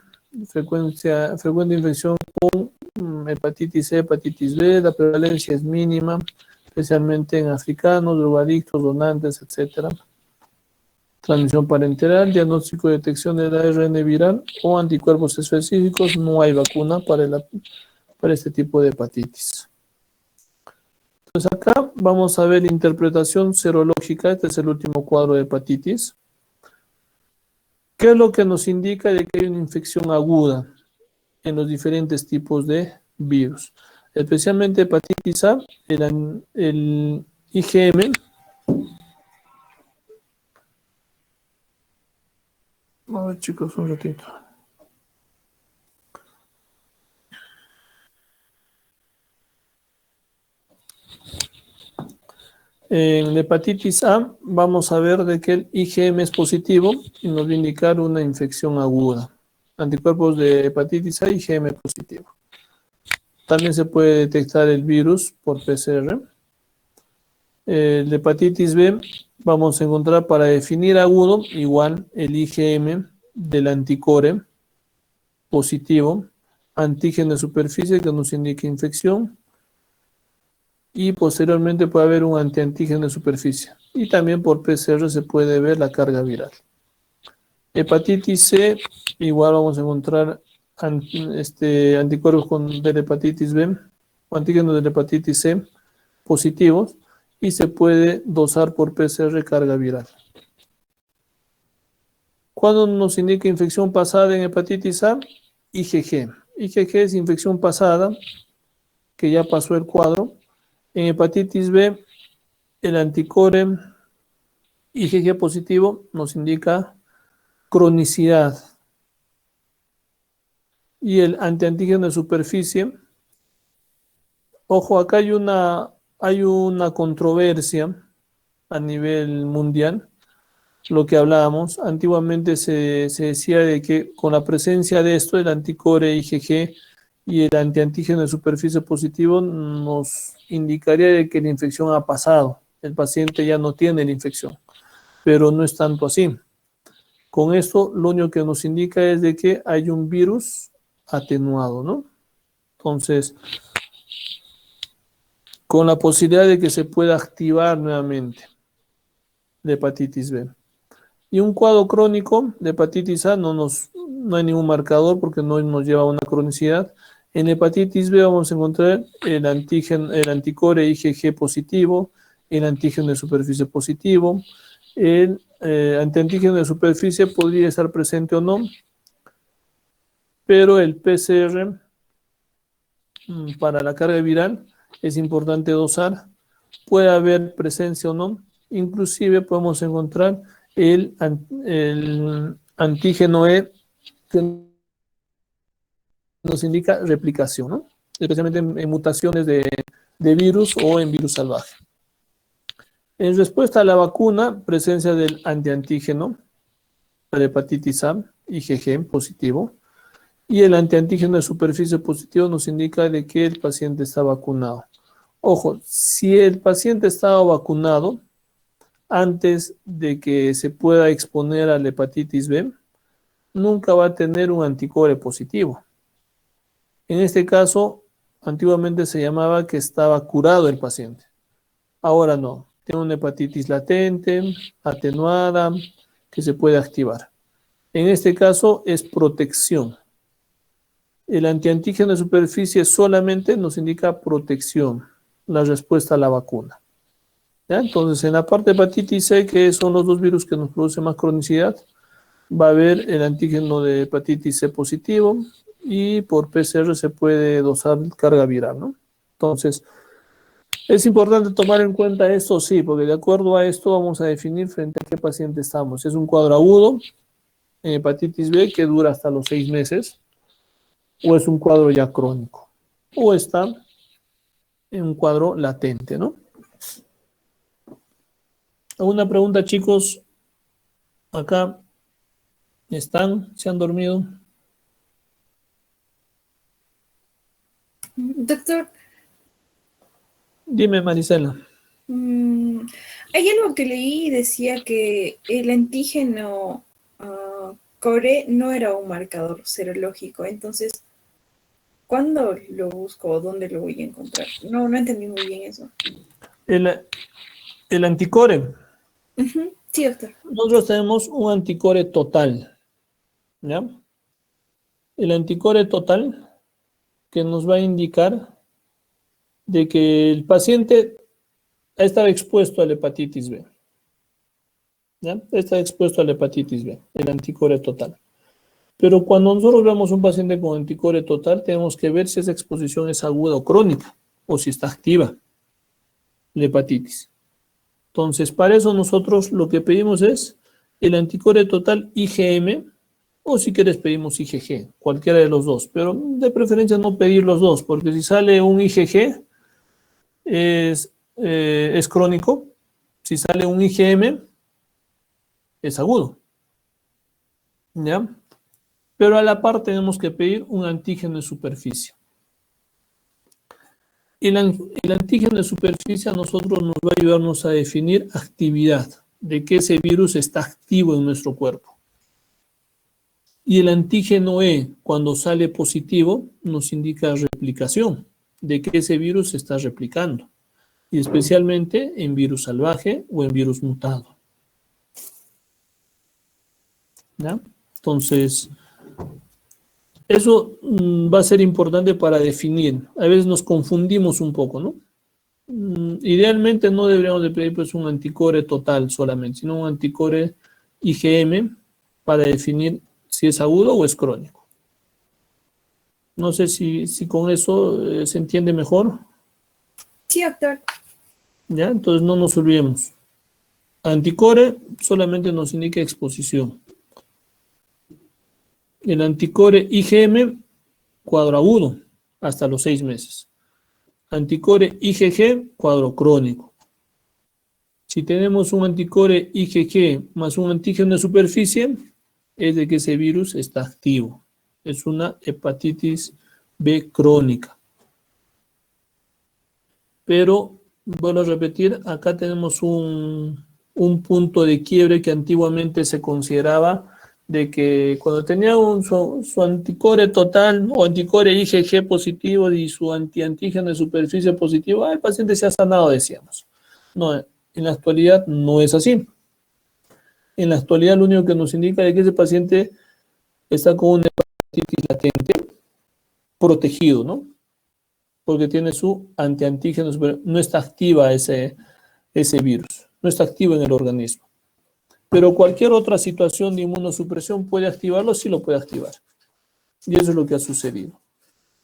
frecuente infección con hepatitis C, hepatitis B, la prevalencia es mínima, especialmente en africanos, drogadictos, donantes, etc. Transmisión parenteral, diagnóstico y detección del ARN viral o anticuerpos específicos, no hay vacuna para este tipo de hepatitis. Entonces acá vamos a ver interpretación serológica, este es el último cuadro de hepatitis. ¿Qué es lo que nos indica de que hay una infección aguda en los diferentes tipos de virus? Especialmente hepatitis A, el IgM. A ver chicos, un ratito. En la hepatitis A vamos a ver de que el IgM es positivo y nos va a indicar una infección aguda. Anticuerpos de hepatitis A, IgM positivo. También se puede detectar el virus por PCR. La hepatitis B vamos a encontrar para definir agudo igual el IgM del anticore positivo, antígeno de superficie que nos indica infección y posteriormente puede haber un antiantígeno de superficie y también por PCR se puede ver la carga viral. Hepatitis C igual vamos a encontrar anticuerpos de la hepatitis B o antígenos de la hepatitis C positivos y se puede dosar por PCR carga viral. ¿Cuándo nos indica infección pasada en hepatitis A? IgG. IgG es infección pasada, que ya pasó el cuadro. En hepatitis B, el anticore IgG positivo nos indica cronicidad. Y el antiantígeno de superficie, ojo, acá hay una controversia a nivel mundial. Lo que hablábamos, antiguamente se decía de que con la presencia de esto, el anticore IgG y el antiantígeno de superficie positivo nos indicaría de que la infección ha pasado, el paciente ya no tiene la infección, pero no es tanto así. Con esto lo único que nos indica es de que hay un virus atenuado, ¿no? Entonces, con la posibilidad de que se pueda activar nuevamente la hepatitis B. Y un cuadro crónico de hepatitis A no hay ningún marcador porque no nos lleva a una cronicidad. En hepatitis B vamos a encontrar el anticore IgG positivo, el antígeno de superficie positivo, el antiantígeno de superficie podría estar presente o no, pero el PCR para la carga viral es importante dosar, puede haber presencia o no, inclusive podemos encontrar el antígeno E que nos indica replicación, ¿no? Especialmente en mutaciones de virus o en virus salvaje. En respuesta a la vacuna, presencia del antiantígeno para hepatitis A, IgG positivo, y el antiantígeno de superficie positivo nos indica de que el paciente está vacunado. Ojo, si el paciente estaba vacunado antes de que se pueda exponer a la hepatitis B, nunca va a tener un anticore positivo. En este caso, antiguamente se llamaba que estaba curado el paciente. Ahora no, tiene una hepatitis latente, atenuada, que se puede activar. En este caso es protección. El antiantígeno de superficie solamente nos indica protección, la respuesta a la vacuna. ¿Ya? Entonces, en la parte de hepatitis C, que son los dos virus que nos producen más cronicidad, va a haber el antígeno de hepatitis C positivo y por PCR se puede dosar carga viral, ¿no? Entonces, es importante tomar en cuenta esto, sí, porque de acuerdo a esto vamos a definir frente a qué paciente estamos. Es un cuadro agudo en hepatitis B que dura hasta los 6 meses, o es un cuadro ya crónico, o está en un cuadro latente, ¿no? ¿Alguna pregunta, chicos? Acá están, se han dormido. Doctor, Dime, Marisela. hay algo que leí y decía que el antígeno core no era un marcador serológico. Entonces, ¿cuándo lo busco o dónde lo voy a encontrar? No entendí muy bien eso. El anticore. Sí, doctor. Nosotros tenemos un anticore total, ¿ya? El anticore total que nos va a indicar de que el paciente ha estado expuesto a la hepatitis B, ¿ya? Está expuesto a la hepatitis B, el anticore total. Pero cuando nosotros vemos un paciente con anticore total, tenemos que ver si esa exposición es aguda o crónica, o si está activa la hepatitis. Entonces, para eso nosotros lo que pedimos es el anticore total IgM, o si quieres pedimos IgG, cualquiera de los dos, pero de preferencia no pedir los dos, porque si sale un IgG es crónico, si sale un IgM es agudo, ¿ya? Pero a la par tenemos que pedir un antígeno de superficie. El antígeno de superficie a nosotros nos va a ayudarnos a definir actividad, de que ese virus está activo en nuestro cuerpo. Y el antígeno E, cuando sale positivo, nos indica replicación, de que ese virus se está replicando, y especialmente en virus salvaje o en virus mutado. ¿Ya? Entonces, Eso va a ser importante para definir. A veces nos confundimos un poco, ¿no? Idealmente no deberíamos de pedir pues un anticore total solamente, sino un anticore IgM para definir si es agudo o es crónico. No sé si con eso se entiende mejor. Sí, doctor. ¿Ya? Entonces no nos olvidemos. Anticore solamente nos indica exposición. El anticore IgM, cuadro agudo, hasta los 6 meses. Anticore IgG, cuadro crónico. Si tenemos un anticore IgG más un antígeno de superficie, es de que ese virus está activo. Es una hepatitis B crónica. Pero, vuelvo a repetir, acá tenemos un punto de quiebre que antiguamente se consideraba de que cuando tenía su anticore total o anticore IgG positivo y su antiantígeno de superficie positivo, el paciente se ha sanado, decíamos. No, en la actualidad no es así. En la actualidad lo único que nos indica es que ese paciente está con una hepatitis latente, protegido, ¿no? Porque tiene su antiantígeno, no está activa ese virus, no está activo en el organismo. Pero cualquier otra situación de inmunosupresión puede activarlo, sí lo puede activar. Y eso es lo que ha sucedido.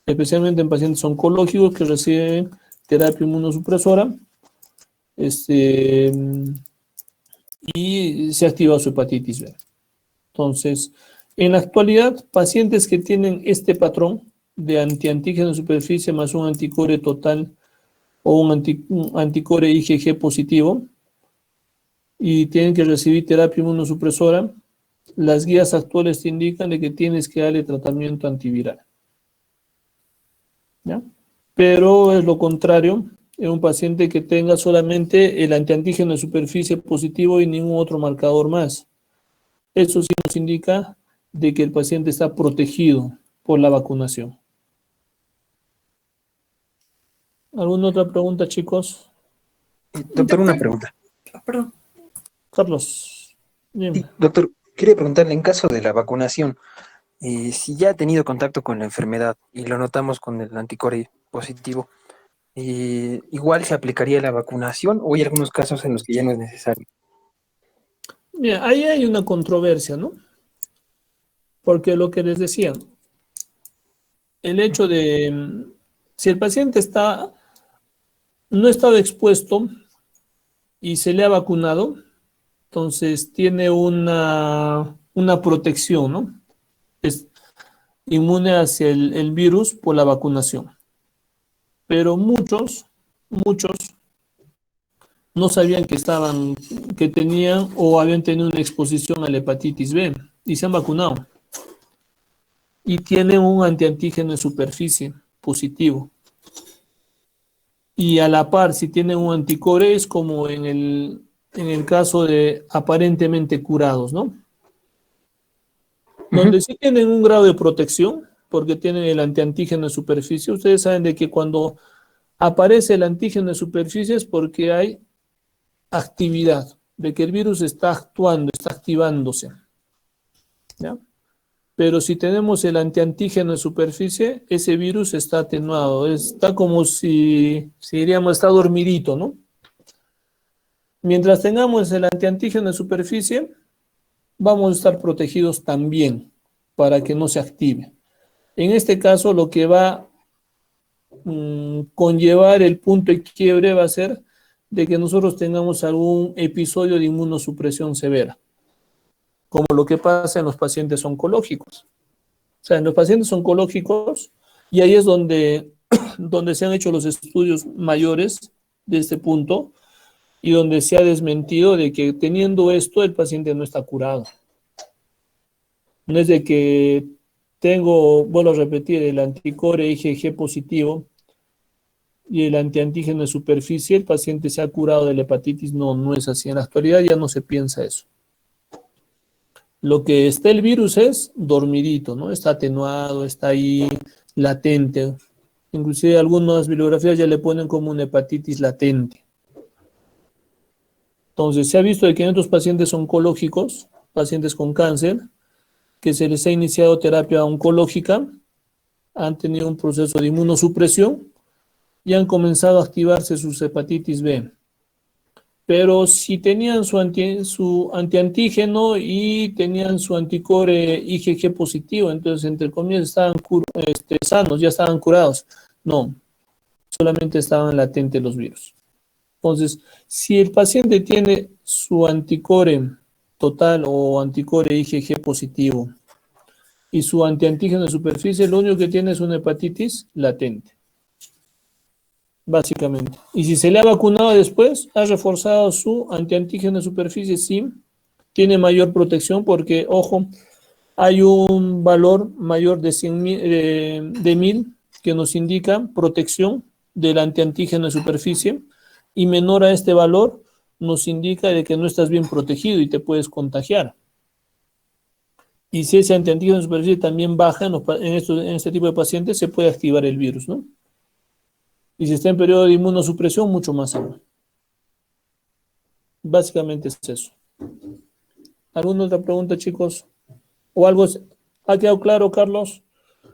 Especialmente en pacientes oncológicos que reciben terapia inmunosupresora, y se activa su hepatitis B. Entonces, en la actualidad, pacientes que tienen este patrón de antiantígeno de superficie más un anticore total o un anticore IgG positivo y tienen que recibir terapia inmunosupresora, las guías actuales te indican de que tienes que darle tratamiento antiviral. ¿Ya? Pero es lo contrario en un paciente que tenga solamente el antiantígeno de superficie positivo y ningún otro marcador más. Eso sí nos indica de que el paciente está protegido por la vacunación. ¿Alguna otra pregunta, chicos? Doctor, una pregunta. Perdón. Carlos, dime. Sí, doctor, quería preguntarle, en caso de la vacunación, si ya ha tenido contacto con la enfermedad y lo notamos con el anticore positivo, ¿igual se aplicaría la vacunación o hay algunos casos en los que ya no es necesario? Mira, ahí hay una controversia, ¿no? Porque lo que les decía, el hecho de, si el paciente no ha estado expuesto y se le ha vacunado, entonces tiene una protección, ¿no? Es inmune hacia el virus por la vacunación. Pero muchos no sabían que tenían o habían tenido una exposición a la hepatitis B y se han vacunado. Y tienen un antiantígeno de superficie positivo. Y a la par, si tienen un anticore, es como en el caso de aparentemente curados, ¿no? Donde sí tienen un grado de protección, porque tienen el antiantígeno de superficie. Ustedes saben de que cuando aparece el antígeno de superficie es porque hay actividad, de que el virus está actuando, está activándose. ¿Ya? Pero si tenemos el antiantígeno de superficie, ese virus está atenuado, está como si diríamos, está dormidito, ¿no? Mientras tengamos el antiantígeno de superficie, vamos a estar protegidos también para que no se active. En este caso, lo que va a conllevar el punto de quiebre va a ser de que nosotros tengamos algún episodio de inmunosupresión severa, como lo que pasa en los pacientes oncológicos. O sea, en los pacientes oncológicos, y ahí es donde se han hecho los estudios mayores de este punto, y donde se ha desmentido de que teniendo esto el paciente no está curado. No es de que vuelvo a repetir, el anticore IgG positivo y el antiantígeno de superficie, el paciente se ha curado de la hepatitis. No es así. En la actualidad ya no se piensa eso. Lo que está el virus es dormidito, ¿no? Está atenuado, está ahí latente. Inclusive algunas bibliografías ya le ponen como una hepatitis latente. Entonces, se ha visto de que en otros pacientes oncológicos, pacientes con cáncer, que se les ha iniciado terapia oncológica, han tenido un proceso de inmunosupresión y han comenzado a activarse sus hepatitis B. Pero si tenían su antiantígeno y tenían su anticore IgG positivo, entonces, entre comillas, estaban sanos, ya estaban curados. No, solamente estaban latentes los virus. Entonces, si el paciente tiene su anticore total o anticore IgG positivo y su antiantígeno de superficie, lo único que tiene es una hepatitis latente, básicamente. Y si se le ha vacunado después, ha reforzado su antiantígeno de superficie, sí, tiene mayor protección porque, ojo, hay un valor mayor de 100.000, de 1000 que nos indica protección del antiantígeno de superficie, y menor a este valor nos indica de que no estás bien protegido y te puedes contagiar. Y si ese antiantígeno de superficie también baja en este tipo de pacientes, se puede activar el virus, ¿no? Y si está en periodo de inmunosupresión, mucho más aún. Básicamente es eso. ¿Alguna otra pregunta, chicos? ¿O algo ha quedado claro, Carlos? Sí,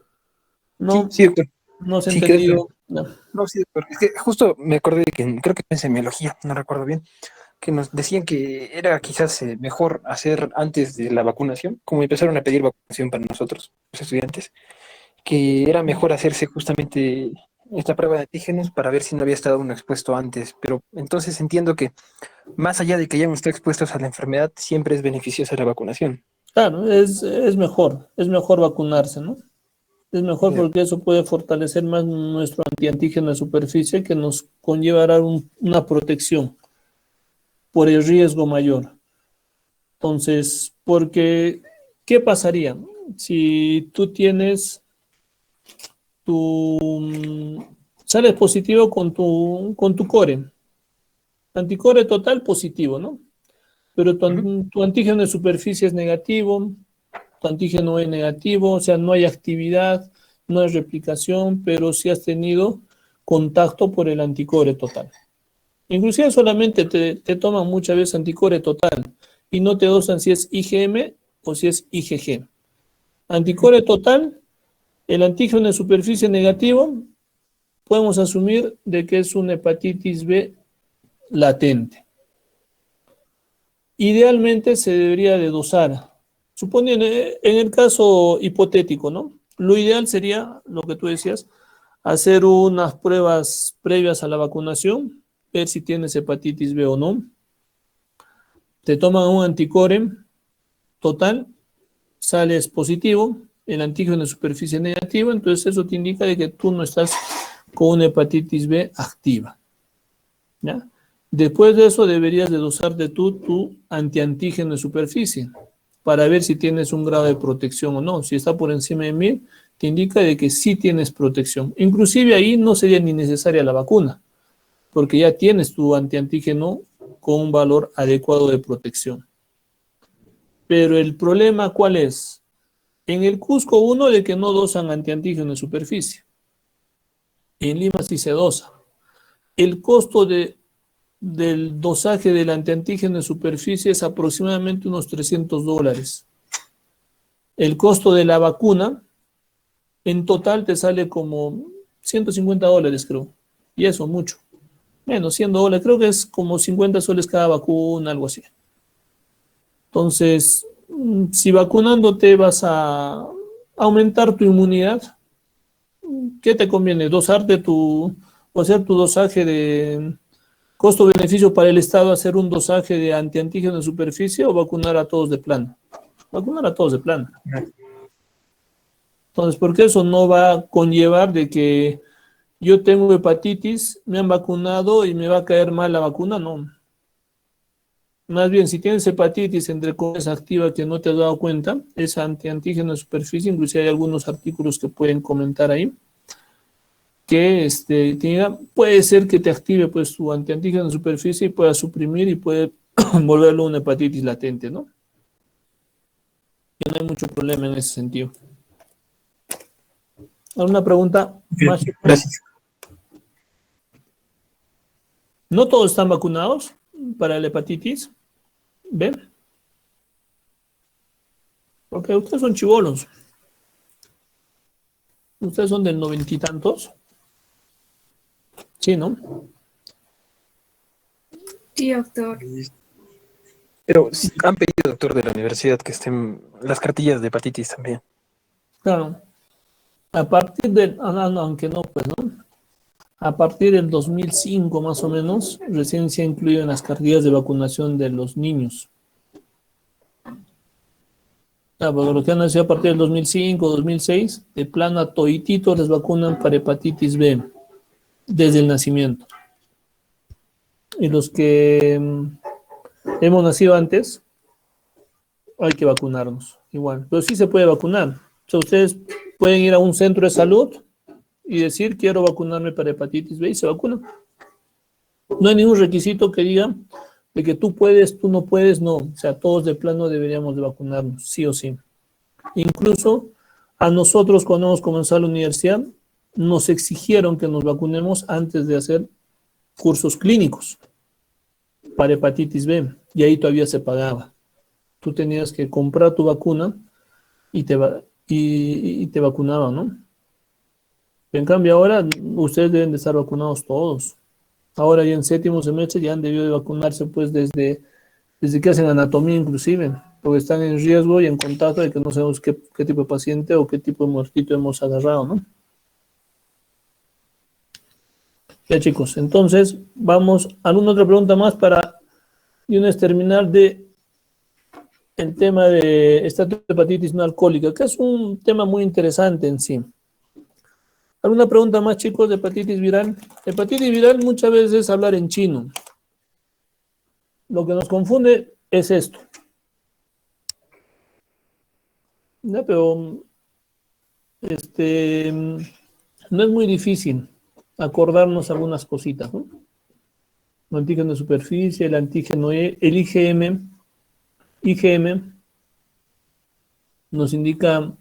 No, sí, doctor. no se ha Sí, quedó claro. entendido. No. No, sí, doctor. Es que justo me acordé de que creo que en semiología, no recuerdo bien, que nos decían que era quizás mejor hacer antes de la vacunación, como empezaron a pedir vacunación para nosotros, los estudiantes, que era mejor hacerse justamente esta prueba de antígenos para ver si no había estado uno expuesto antes. Pero entonces entiendo que más allá de que hayamos estado expuestos a la enfermedad, siempre es beneficiosa la vacunación. Claro, es mejor vacunarse, ¿no? Es mejor Ya. porque eso puede fortalecer más nuestro antiantígeno de superficie, que nos conllevará una protección por el riesgo mayor. Entonces, porque, ¿qué pasaría si tú tienes sales positivo con tu core? Anticore total positivo, ¿no? Pero Ujú. tu antígeno de superficie es negativo, tu antígeno es negativo, o sea, no hay actividad, no hay replicación, pero sí has tenido contacto por el anticore total. Inclusive solamente te toman muchas veces anticore total y no te dosan si es IgM o si es IgG. Anticore total, el antígeno de superficie negativo, podemos asumir de que es una hepatitis B latente. Idealmente se debería de dosar. Suponiendo, en el caso hipotético, ¿no? Lo ideal sería, lo que tú decías, hacer unas pruebas previas a la vacunación, ver si tienes hepatitis B o no. Te toman un anticore total, sales positivo, el antígeno de superficie negativo, entonces eso te indica de que tú no estás con una hepatitis B activa, ¿ya? Después de eso deberías de dosarte tu antiantígeno de superficie para ver si tienes un grado de protección o no. Si está por encima de 1000, te indica de que sí tienes protección. Inclusive ahí no sería ni necesaria la vacuna, porque ya tienes tu antiantígeno con un valor adecuado de protección. Pero el problema, ¿cuál es? En el Cusco, uno, de que no dosan antiantígeno de superficie. En Lima sí se dosa. El costo del dosaje del antiantígeno de superficie es aproximadamente unos $300. El costo de la vacuna en total te sale como $150, creo. Y eso, mucho. Menos, $100. Creo que es como 50 soles cada vacuna, algo así. Entonces, si vacunándote vas a aumentar tu inmunidad, ¿qué te conviene? O hacer tu dosaje de costo-beneficio para el Estado, hacer un dosaje de antiantígeno de superficie, o vacunar a todos de plano. Vacunar a todos de plano. Entonces, porque eso no va a conllevar de que yo tengo hepatitis, me han vacunado y me va a caer mal la vacuna, no. Más bien, si tienes hepatitis, entre comillas, activa, que no te has dado cuenta, es antiantígeno de superficie. Inclusive hay algunos artículos que pueden comentar ahí, que puede ser que te active pues tu antiantígeno de superficie y pueda suprimir y puede volverlo una hepatitis latente, ¿no? Y no hay mucho problema en ese sentido. ¿Alguna pregunta Bien, más? gracias. No todos están vacunados para la hepatitis B. Porque ustedes son chibolos. Ustedes son del 90 y tantos. Sí, ¿no? Sí, doctor. Pero sí han pedido, doctor de la universidad, que estén las cartillas de hepatitis también. Claro. A partir del, no, aunque no, pues, ¿no? A partir del 2005, más o menos, recién se ha incluido en las cartillas de vacunación de los niños. Porque los que han nacido a partir del 2005, 2006, de plano a toititos les vacunan para hepatitis B desde el nacimiento. Y los que hemos nacido antes, hay que vacunarnos igual. Pero sí se puede vacunar. O sea, ustedes pueden ir a un centro de salud y decir, quiero vacunarme para hepatitis B y se vacunan. No hay ningún requisito que diga de que tú puedes, tú no puedes, no. O sea, todos de plano deberíamos de vacunarnos, sí o sí. Incluso a nosotros cuando hemos comenzado la universidad, nos exigieron que nos vacunemos antes de hacer cursos clínicos para hepatitis B, y ahí todavía se pagaba. Tú tenías que comprar tu vacuna y te vacunaban, ¿no? En cambio ahora ustedes deben de estar vacunados todos. Ahora ya en séptimo semestre ya han debido de vacunarse pues desde que hacen anatomía inclusive, porque están en riesgo y en contacto de que no sabemos qué tipo de paciente o qué tipo de muertito hemos agarrado, ¿no? Ya chicos, entonces vamos a alguna otra pregunta más para y una vez terminar de el tema de estatus de hepatitis no alcohólica, que es un tema muy interesante en sí. ¿Alguna pregunta más, chicos, de hepatitis viral? Hepatitis viral muchas veces es hablar en chino. Lo que nos confunde es esto. ¿Ya? Pero no es muy difícil acordarnos algunas cositas, ¿no? El antígeno de superficie, el antígeno E, el IgM nos indica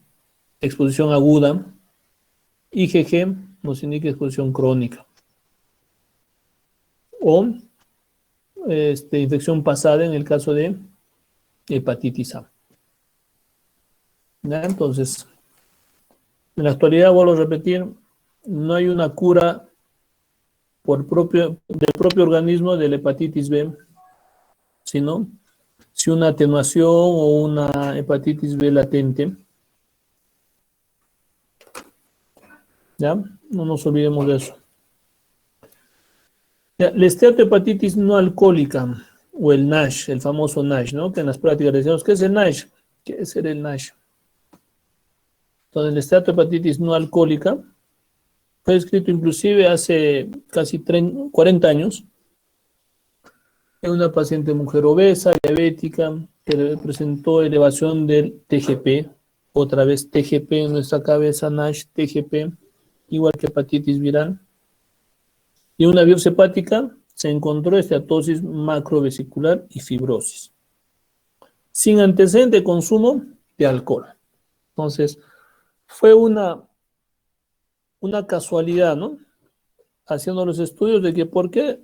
exposición aguda, IgG nos indica exposición crónica o infección pasada en el caso de hepatitis A. ¿Ya? Entonces, en la actualidad, vuelvo a repetir, no hay una cura del propio organismo de la hepatitis B, sino si una atenuación o una hepatitis B latente. ¿Ya? No nos olvidemos de eso. Ya, la esteatohepatitis no alcohólica o el NASH, el famoso NASH, ¿no? Que en las prácticas decíamos, ¿qué es el NASH? ¿Qué es ser el NASH? Entonces, la esteatohepatitis no alcohólica fue escrito inclusive hace casi 40 años en una paciente mujer obesa, diabética, que presentó elevación del TGP, otra vez TGP en nuestra cabeza, NASH, TGP, igual que hepatitis viral. Y en una biopsia hepática se encontró esteatosis macrovesicular y fibrosis, sin antecedente de consumo de alcohol. Entonces, fue una casualidad, ¿no? Haciendo los estudios de que por qué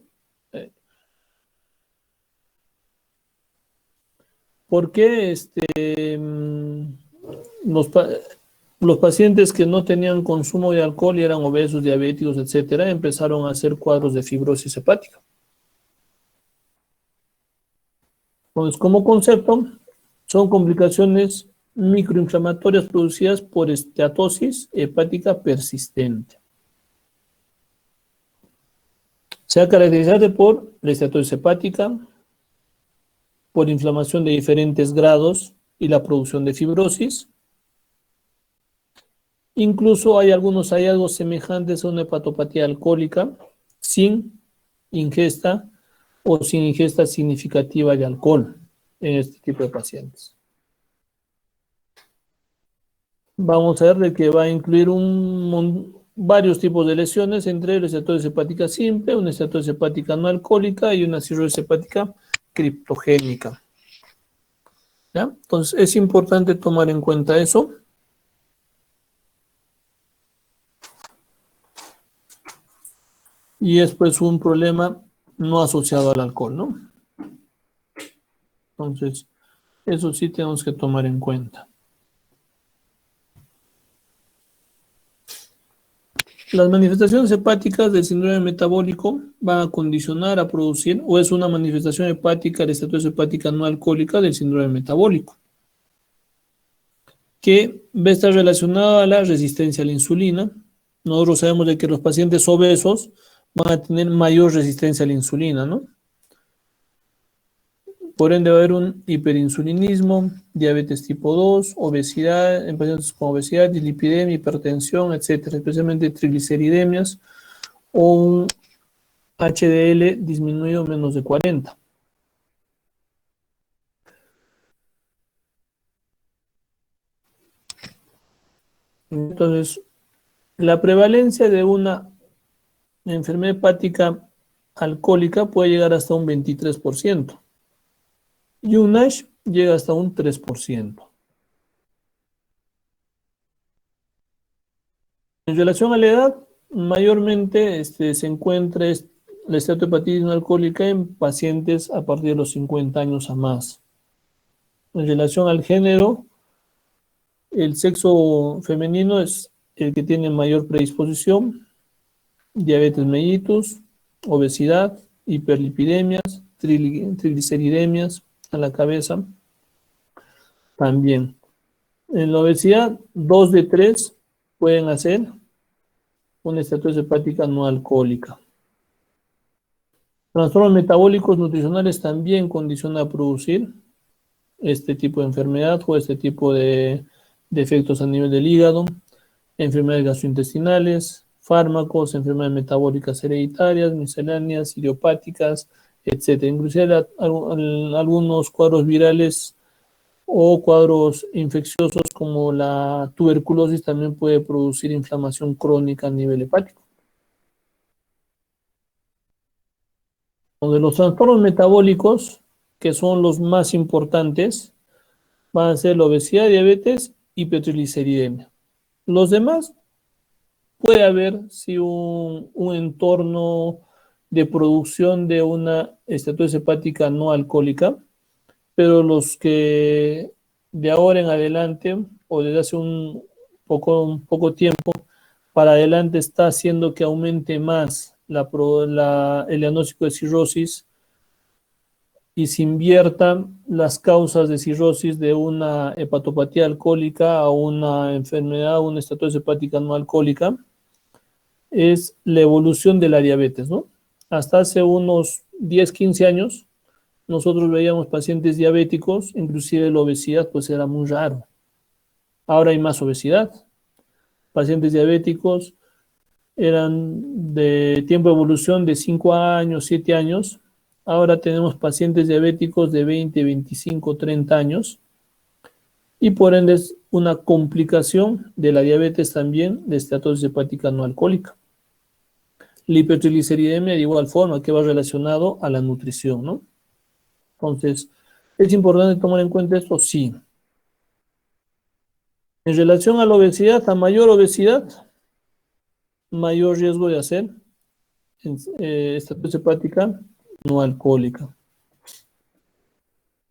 los pacientes que no tenían consumo de alcohol y eran obesos, diabéticos, etcétera, empezaron a hacer cuadros de fibrosis hepática. Entonces, como concepto, son complicaciones microinflamatorias producidas por esteatosis hepática persistente. Se ha caracterizado por la esteatosis hepática, por inflamación de diferentes grados y la producción de fibrosis. Incluso hay algunos hallazgos semejantes a una hepatopatía alcohólica sin ingesta o sin ingesta significativa de alcohol en este tipo de pacientes. Vamos a ver de que va a incluir varios tipos de lesiones, entre ellos la esteatosis hepática simple, una esteatosis hepática no alcohólica y una cirrosis hepática criptogénica. ¿Ya? Entonces es importante tomar en cuenta eso. Y es pues un problema no asociado al alcohol, ¿no? Entonces, eso sí tenemos que tomar en cuenta. Las manifestaciones hepáticas del síndrome metabólico van a condicionar a producir, o es una manifestación hepática de estatus hepática no alcohólica del síndrome metabólico, que va a estar relacionada a la resistencia a la insulina. Nosotros sabemos de que los pacientes obesos van a tener mayor resistencia a la insulina, ¿no? Por ende va a haber un hiperinsulinismo, diabetes tipo 2, obesidad, en pacientes con obesidad, dislipidemia, hipertensión, etcétera, especialmente trigliceridemias o un HDL disminuido menos de 40. Entonces, la prevalencia de una enfermedad hepática alcohólica puede llegar hasta un 23%. Y un NASH llega hasta un 3%. En relación a la edad, mayormente se encuentra la esteatohepatitis no alcohólica en pacientes a partir de los 50 años a más. En relación al género, el sexo femenino es el que tiene mayor predisposición, diabetes mellitus, obesidad, hiperlipidemias, trigliceridemias a la cabeza también. En la obesidad, 2 de 3 pueden hacer una esteatosis hepática no alcohólica. Trastornos metabólicos nutricionales también condicionan a producir este tipo de enfermedad o este tipo de efectos a nivel del hígado, enfermedades gastrointestinales, fármacos, enfermedades metabólicas hereditarias, misceláneas, idiopáticas, etc. Inclusive algunos cuadros virales o cuadros infecciosos como la tuberculosis también puede producir inflamación crónica a nivel hepático. De los trastornos metabólicos, que son los más importantes, van a ser la obesidad, diabetes, hipertrigliceridemia. Los demás puede haber sí, un entorno de producción de una esteatosis hepática no alcohólica, pero los que de ahora en adelante o desde hace un poco tiempo para adelante está haciendo que aumente más el diagnóstico de cirrosis y se inviertan las causas de cirrosis de una hepatopatía alcohólica a una enfermedad, una esteatosis hepática no alcohólica, es la evolución de la diabetes, ¿no? Hasta hace unos 10, 15 años, nosotros veíamos pacientes diabéticos, inclusive la obesidad, pues era muy raro. Ahora hay más obesidad. Pacientes diabéticos eran de tiempo de evolución de 5 años, 7 años. Ahora tenemos pacientes diabéticos de 20, 25, 30 años. Y por ende es una complicación de la diabetes también de esteatosis hepática no alcohólica. La hipertrigliceridemia de igual forma que va relacionado a la nutrición, ¿no? Entonces, ¿es importante tomar en cuenta esto? Sí. En relación a la obesidad, a mayor obesidad, mayor riesgo de hacer esteatosis hepática no alcohólica.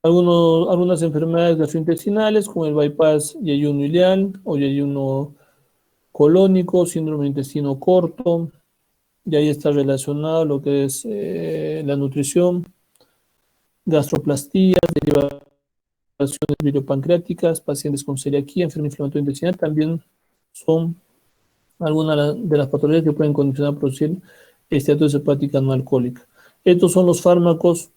Algunas enfermedades gastrointestinales, como el bypass y ayuno ileal o ayuno colónico, síndrome de intestino corto, y ahí está relacionado lo que es la nutrición, gastroplastías, derivaciones biliopancreáticas, pacientes con celiaquía, enfermedad inflamatoria intestinal, también son algunas de las patologías que pueden condicionar a producir esteatosis hepática no alcohólica. Estos son los fármacos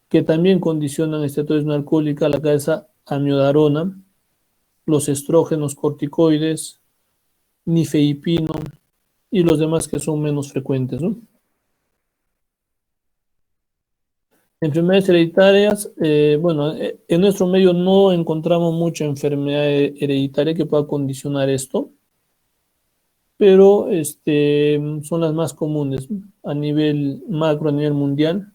que también condicionan esteatosis no alcohólica, la cabeza amiodarona, los estrógenos corticoides, nifedipino y los demás que son menos frecuentes, ¿no? Enfermedades hereditarias, bueno, en nuestro medio no encontramos mucha enfermedad hereditaria que pueda condicionar esto, pero son las más comunes a nivel macro, a nivel mundial.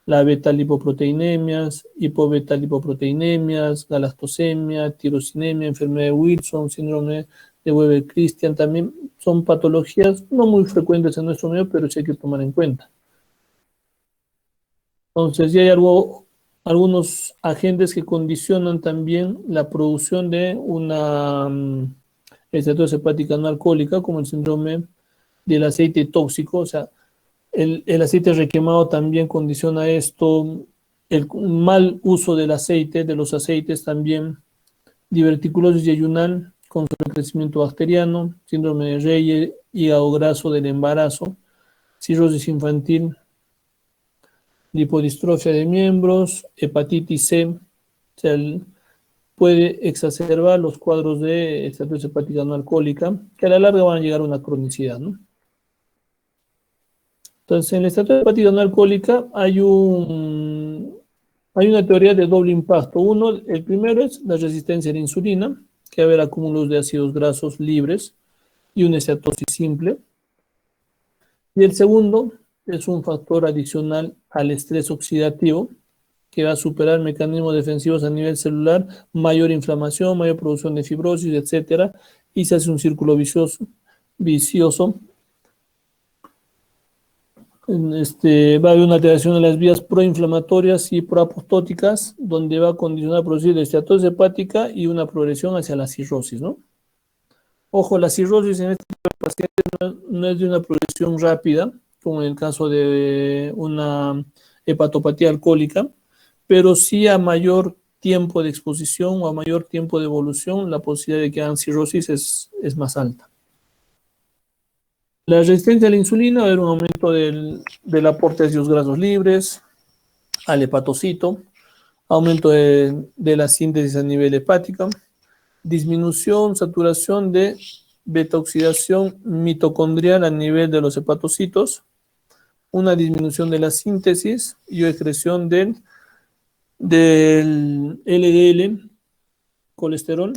La beta-lipoproteinemias, hipobeta-lipoproteinemias, galactosemia, tirosinemia, enfermedad de Wilson, síndrome de Weber-Christian, también son patologías no muy frecuentes en nuestro medio, pero sí hay que tomar en cuenta. Entonces, ya hay algunos agentes que condicionan también la producción de una esteatosis hepática no alcohólica, como el síndrome del aceite tóxico, o sea, el aceite requemado también condiciona esto, el mal uso del aceite, de los aceites también, diverticulosis yeyunal con sobrecrecimiento bacteriano, síndrome de Reye, hígado graso del embarazo, cirrosis infantil, lipodistrofia de miembros, hepatitis C, o sea, puede exacerbar los cuadros de esteatosis hepática no alcohólica, que a la larga van a llegar a una cronicidad, ¿no? Entonces, en la esteatosis hepática no alcohólica hay una teoría de doble impacto. Uno, el primero es la resistencia a la insulina, que va a haber acúmulos de ácidos grasos libres y una esteatosis simple. Y el segundo es un factor adicional al estrés oxidativo, que va a superar mecanismos defensivos a nivel celular, mayor inflamación, mayor producción de fibrosis, etcétera, y se hace un círculo vicioso. Va a haber una alteración de las vías proinflamatorias y proapoptóticas, donde va a condicionar a producir esteatosis hepática y una progresión hacia la cirrosis, ¿no? Ojo, la cirrosis en este tipo de pacientes no es de una progresión rápida, como en el caso de una hepatopatía alcohólica, pero sí a mayor tiempo de exposición o a mayor tiempo de evolución, la posibilidad de que hagan cirrosis es más alta. La resistencia a la insulina va a haber un aumento del aporte de ácidos grasos libres al hepatocito, aumento de la síntesis a nivel hepática, disminución, saturación de beta-oxidación mitocondrial a nivel de los hepatocitos, una disminución de la síntesis y excreción del LDL, colesterol,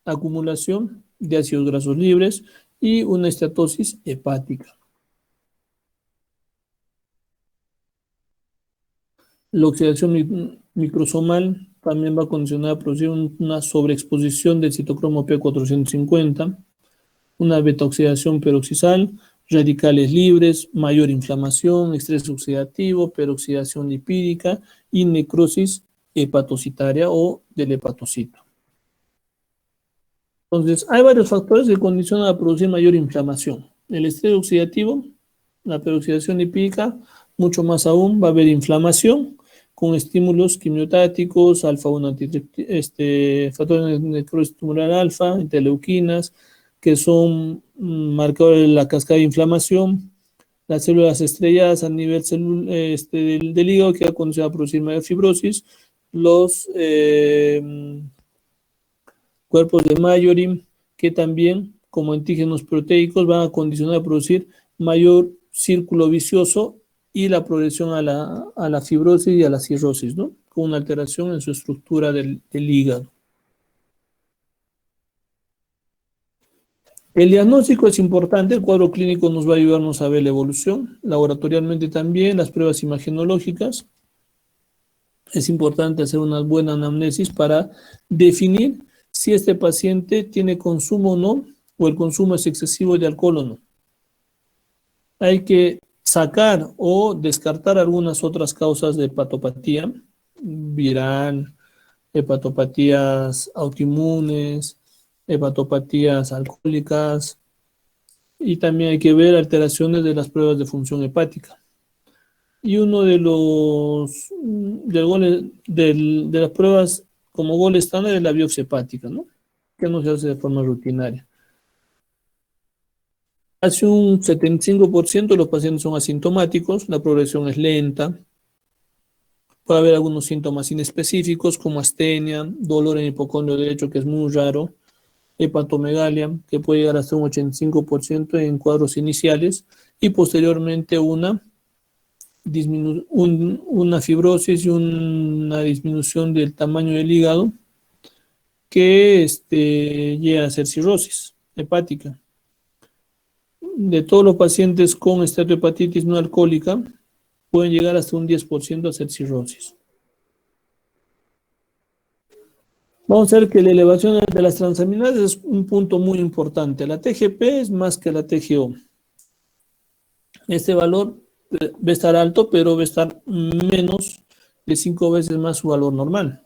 acumulación de ácidos grasos libres y una esteatosis hepática. La oxidación microsomal también va a condicionar a producir una sobreexposición del citocromo P450, una beta-oxidación peroxisal, radicales libres, mayor inflamación, estrés oxidativo, peroxidación lipídica y necrosis hepatocitaria o del hepatocito. Entonces, hay varios factores que condicionan a producir mayor inflamación. El estrés oxidativo, la peroxidación lipídica, mucho más aún va a haber inflamación con estímulos quimiotáticos, alfa-1 factores de necrosis tumoral alfa, interleuquinas, que son marcadores de la cascada de inflamación, las células estrelladas a nivel del hígado, que va a condicionar a producir mayor fibrosis, los cuerpos de Majorim, que también, como antígenos proteicos, van a condicionar a producir mayor círculo vicioso y la progresión a la fibrosis y a la cirrosis, ¿no? Con una alteración en su estructura del hígado. El diagnóstico es importante, el cuadro clínico nos va a ayudarnos a ver la evolución, laboratorialmente también, las pruebas imagenológicas. Es importante hacer una buena anamnesis para definir si este paciente tiene consumo o no, o el consumo es excesivo de alcohol o no. Hay que sacar o descartar algunas otras causas de hepatopatía, viral, hepatopatías autoinmunes, hepatopatías alcohólicas, y también hay que ver alteraciones de las pruebas de función hepática. Y uno de las pruebas como gol estándar es la biopsia hepática, ¿no? Que no se hace de forma rutinaria. Hace un 75% de los pacientes son asintomáticos, la progresión es lenta. Puede haber algunos síntomas inespecíficos como astenia, dolor en el hipocondrio derecho, que es muy raro, hepatomegalia, que puede llegar hasta un 85% en cuadros iniciales, y posteriormente una fibrosis y una disminución del tamaño del hígado que llega a ser cirrosis hepática. De todos los pacientes con esteatohepatitis no alcohólica, pueden llegar hasta un 10% a ser cirrosis. Vamos a ver que la elevación de las transaminases es un punto muy importante. La TGP es más que la TGO. Este valor va a estar alto, pero va a estar menos de 5 veces más su valor normal.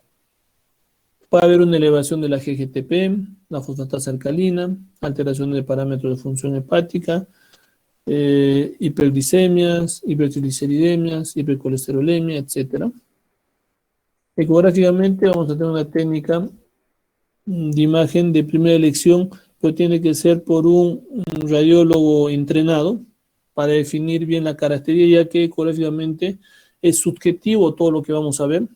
Puede haber una elevación de la GGTP, la fosfatasa alcalina, alteración de parámetros de función hepática, hiperglicemias, hipertrigliceridemias, hipercolesterolemia, etc. Ecográficamente vamos a tener una técnica de imagen de primera elección, pero tiene que ser por un radiólogo entrenado para definir bien la característica, ya que ecográficamente es subjetivo todo lo que vamos a ver.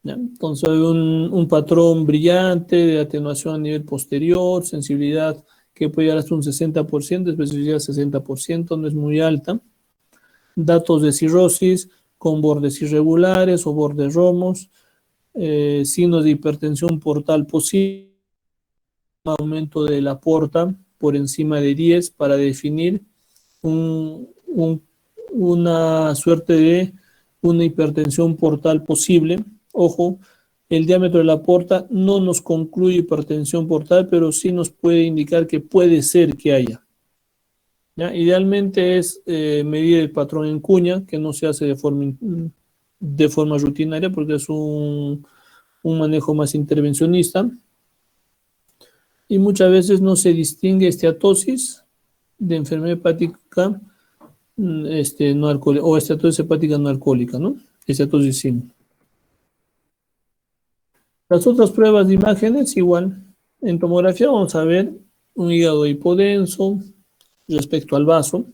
¿Ya? Entonces hay un patrón brillante de atenuación a nivel posterior, sensibilidad que puede llegar hasta un 60%, especificidad 60%, no es muy alta. Datos de cirrosis con bordes irregulares o bordes romos, signos de hipertensión portal posible, aumento de la porta por encima de 10 para definir una suerte de una hipertensión portal posible. Ojo, el diámetro de la porta no nos concluye hipertensión portal, pero sí nos puede indicar que puede ser que haya. ¿Ya? Idealmente es medir el patrón en cuña, que no se hace de forma rutinaria porque es un manejo más intervencionista. Y muchas veces no se distingue esteatosis de enfermedad hepática no alcohólica o esteatosis hepática no alcohólica, ¿no? Esteatosis sí. Las otras pruebas de imágenes, igual. En tomografía vamos a ver un hígado hipodenso respecto al vaso.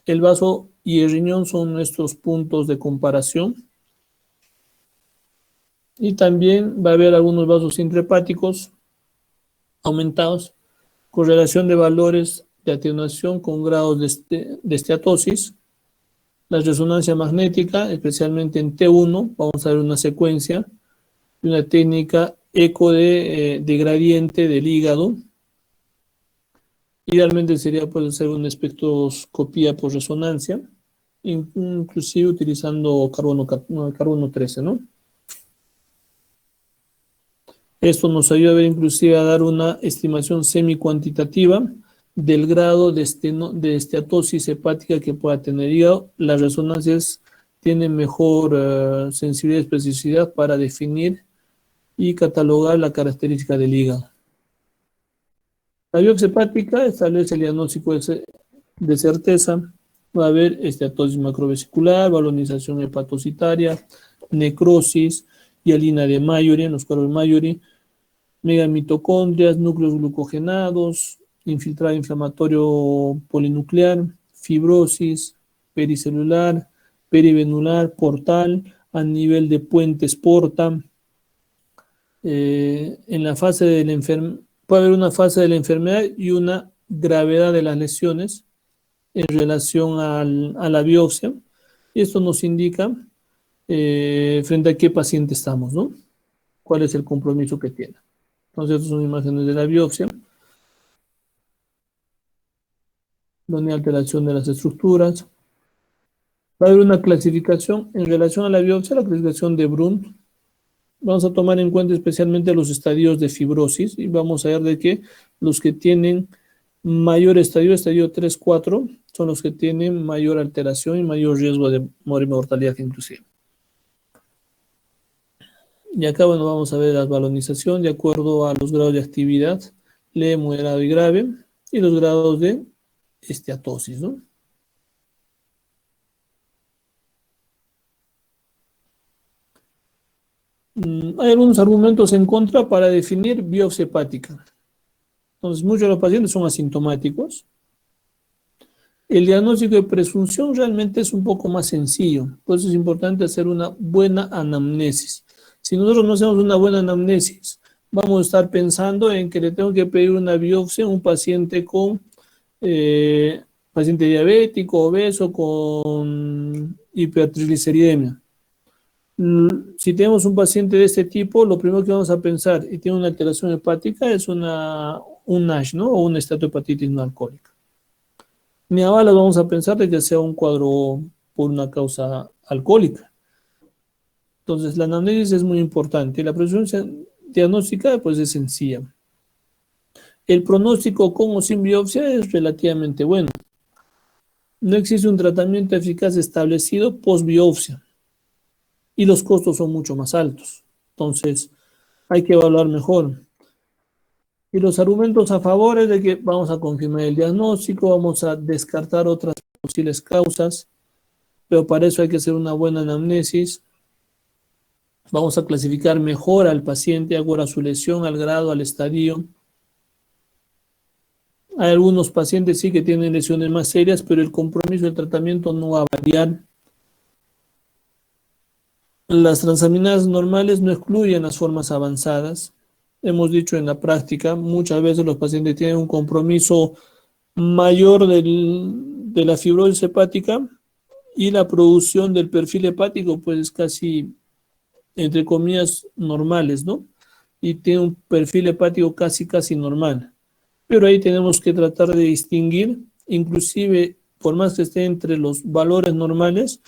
El vaso y el riñón son nuestros puntos de comparación. Y también va a haber algunos vasos intrahepáticos aumentados, correlación de valores de atenuación con grados de esteatosis. La resonancia magnética, especialmente en T1, vamos a ver una secuencia de una técnica eco de gradiente del hígado. Idealmente sería poder hacer una espectroscopía por resonancia, inclusive utilizando carbono 13, ¿no? Esto nos ayuda a ver inclusive a dar una estimación semi-cuantitativa del grado de esteatosis hepática que pueda tener el hígado. Las resonancias tienen mejor sensibilidad y especificidad para definir y catalogar la característica del hígado. La biopsia hepática establece el diagnóstico de certeza. Va a haber esteatosis macrovesicular, balonización hepatocitaria, necrosis, hialina de Mayori, en los cuadros de Mayori, megamitocondrias, núcleos glucogenados, infiltrado inflamatorio polinuclear, fibrosis, pericelular, perivenular, portal, a nivel de puentes porta. En la fase de la enfermedad, puede haber una fase de la enfermedad y una gravedad de las lesiones en relación a la biopsia. Y esto nos indica frente a qué paciente estamos, ¿no? Cuál es el compromiso que tiene. Entonces, estas son imágenes de la biopsia, donde hay alteración de las estructuras. Va a haber una clasificación en relación a la biopsia, la clasificación de Brunt. Vamos a tomar en cuenta especialmente los estadios de fibrosis y vamos a ver de que los que tienen mayor estadio 3, 4, son los que tienen mayor alteración y mayor riesgo de mortalidad inclusive. Y acá, bueno, vamos a ver la balonización de acuerdo a los grados de actividad, leve, moderado y grave, y los grados de esteatosis, ¿no? Hay algunos argumentos en contra para definir biopsia hepática. Entonces, muchos de los pacientes son asintomáticos. El diagnóstico de presunción realmente es un poco más sencillo. Por eso es importante hacer una buena anamnesis. Si nosotros no hacemos una buena anamnesis, vamos a estar pensando en que le tengo que pedir una biopsia a un paciente paciente diabético, obeso, con hipertrigliceridemia. Si tenemos un paciente de este tipo, lo primero que vamos a pensar y tiene una alteración hepática es un NASH, ¿no? O una esteatohepatitis no alcohólica. Ni a balas vamos a pensar de que sea un cuadro por una causa alcohólica. Entonces, la anamnesis es muy importante. La presunción diagnóstica, pues, es sencilla. El pronóstico con o sin biopsia es relativamente bueno. No existe un tratamiento eficaz establecido post-biopsia. Y los costos son mucho más altos. Entonces, hay que evaluar mejor. Y los argumentos a favor es de que vamos a confirmar el diagnóstico, vamos a descartar otras posibles causas, pero para eso hay que hacer una buena anamnesis. Vamos a clasificar mejor al paciente, de acuerdo a su lesión, al grado, al estadio. Hay algunos pacientes sí que tienen lesiones más serias, pero el compromiso del tratamiento no va a variar. Las transaminadas normales no excluyen las formas avanzadas. Hemos dicho en la práctica, muchas veces los pacientes tienen un compromiso mayor de la fibrosis hepática y la producción del perfil hepático pues es casi, entre comillas, normales, ¿no? Y tiene un perfil hepático casi normal. Pero ahí tenemos que tratar de distinguir, inclusive por más que esté entre los valores normales,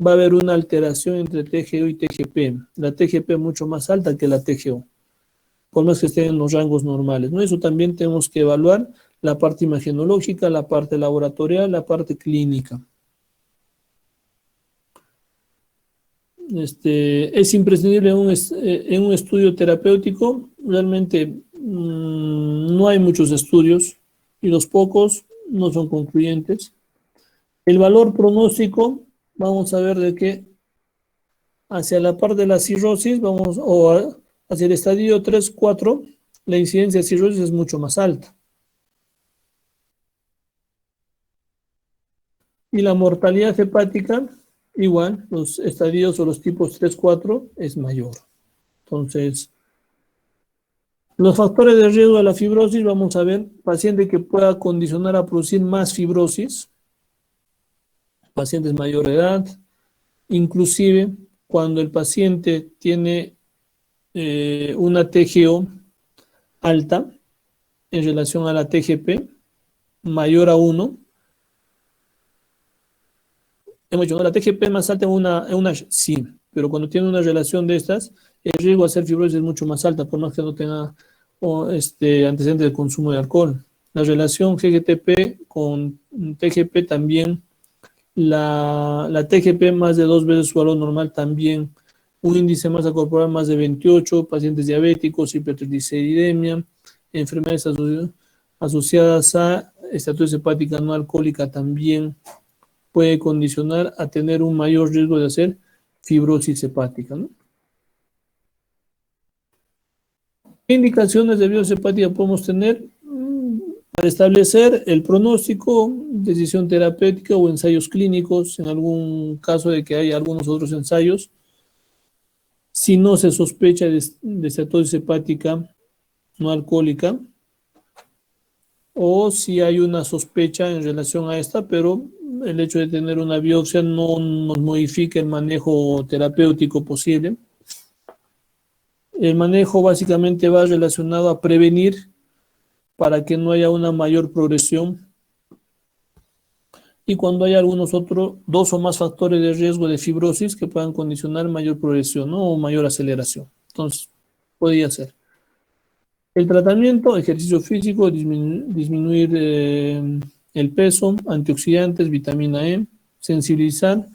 va a haber una alteración entre TGO y TGP. La TGP es mucho más alta que la TGO, por más que estén en los rangos normales, ¿no? Eso también tenemos que evaluar la parte imagenológica, la parte laboratorial, la parte clínica. Es imprescindible en un estudio terapéutico, realmente no hay muchos estudios y los pocos no son concluyentes. El valor pronóstico, vamos a ver de que hacia la par de la cirrosis, hacia el estadio 3, 4, la incidencia de cirrosis es mucho más alta. Y la mortalidad hepática, igual, los estadios o los tipos 3, 4 es mayor. Entonces, los factores de riesgo de la fibrosis, vamos a ver, paciente que pueda condicionar a producir más fibrosis, pacientes mayor de edad, inclusive cuando el paciente tiene una TGO alta en relación a la TGP, mayor a 1. Hemos dicho, ¿no? La TGP más alta sí, pero cuando tiene una relación de estas, el riesgo de hacer fibrosis es mucho más alta, por más que no tenga antecedentes de consumo de alcohol. La relación GGTP con TGP también, la TGP más de 2 veces su valor normal también, un índice de masa corporal más de 28, pacientes diabéticos, hipertrigliceridemia, enfermedades asociadas a esteatosis hepática no alcohólica también puede condicionar a tener un mayor riesgo de hacer fibrosis hepática, ¿no? ¿Qué indicaciones de fibrosis hepática podemos tener? Para establecer el pronóstico, decisión terapéutica o ensayos clínicos, en algún caso de que haya algunos otros ensayos. Si no se sospecha de esteatosis hepática no alcohólica, o si hay una sospecha en relación a esta, pero el hecho de tener una biopsia no nos modifica el manejo terapéutico posible. El manejo básicamente va relacionado a prevenir para que no haya una mayor progresión. Y cuando hay algunos otros 2 o más factores de riesgo de fibrosis que puedan condicionar mayor progresión, ¿no? O mayor aceleración. Entonces, podría ser. El tratamiento, ejercicio físico, disminuir el peso, antioxidantes, vitamina E, sensibilizar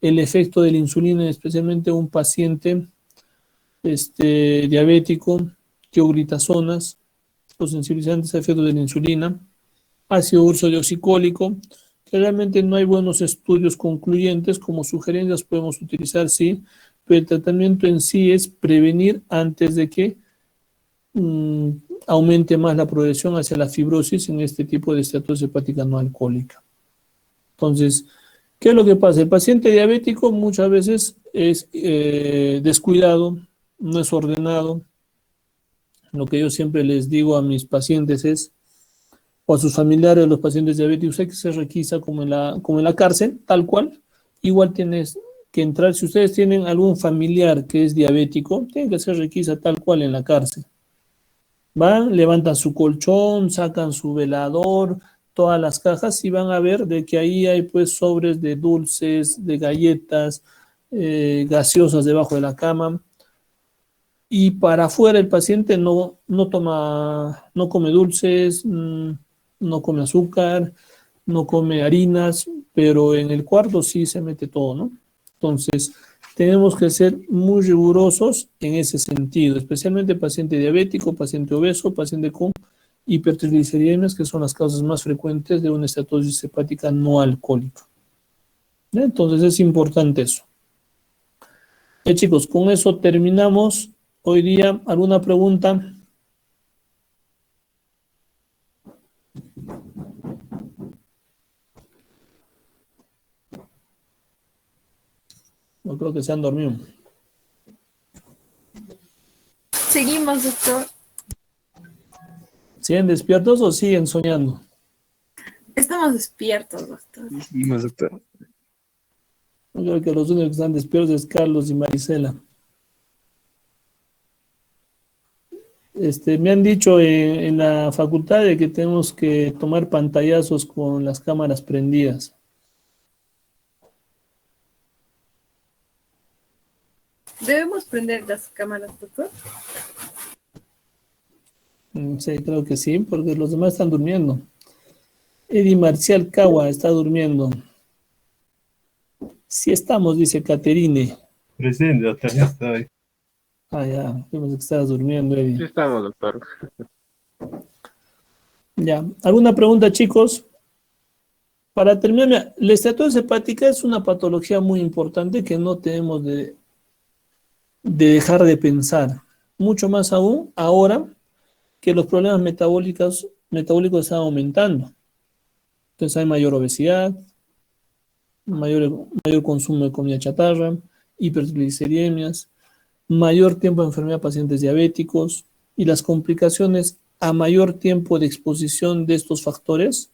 el efecto de la insulina, especialmente un paciente diabético, tioglitazonas, los sensibilizantes a efectos de la insulina, ácido ursodeoxicólico, que realmente no hay buenos estudios concluyentes, como sugerencias podemos utilizar, sí, pero el tratamiento en sí es prevenir antes de que aumente más la progresión hacia la fibrosis en este tipo de esteatosis hepática no alcohólica. Entonces, ¿qué es lo que pasa? El paciente diabético muchas veces es descuidado, no es ordenado. Lo que yo siempre les digo a mis pacientes es, o a sus familiares, los pacientes diabéticos, hay que se requisa como en la cárcel, tal cual. Igual tienes que entrar, si ustedes tienen algún familiar que es diabético, tienen que hacer requisa tal cual en la cárcel. Van, levantan su colchón, sacan su velador, todas las cajas y van a ver de que ahí hay pues sobres de dulces, de galletas, gaseosas debajo de la cama. Y para afuera el paciente no come dulces, no come azúcar, no come harinas, pero en el cuarto sí se mete todo, ¿no? Entonces, tenemos que ser muy rigurosos en ese sentido, especialmente paciente diabético, paciente obeso, paciente con hipertrigliceridemias, que son las causas más frecuentes de una esteatosis hepática no alcohólica. Entonces es importante eso. Chicos, con eso terminamos hoy día. ¿Alguna pregunta? No creo que se han dormido. Seguimos, doctor. ¿Siguen despiertos o siguen soñando? Estamos despiertos, doctor. No, doctor. Yo creo que los únicos que están despiertos es Carlos y Marisela. Me han dicho en la facultad de que tenemos que tomar pantallazos con las cámaras prendidas. ¿Debemos prender las cámaras, doctor? Sí, creo que sí, porque los demás están durmiendo. Eddie Marcial Cagua está durmiendo. Sí estamos, dice Caterine. Presente, doctor, ya estoy. Ah, ya, vemos que estabas durmiendo, Eddie. Sí estamos, doctor. Ya, ¿alguna pregunta, chicos? Para terminar, mira, la esteatosis hepática es una patología muy importante que no tenemos de dejar de pensar. Mucho más aún ahora que los problemas metabólicos están aumentando. Entonces hay mayor obesidad, mayor consumo de comida chatarra, hipertrigliceridemias, mayor tiempo de enfermedad de pacientes diabéticos y las complicaciones a mayor tiempo de exposición de estos factores,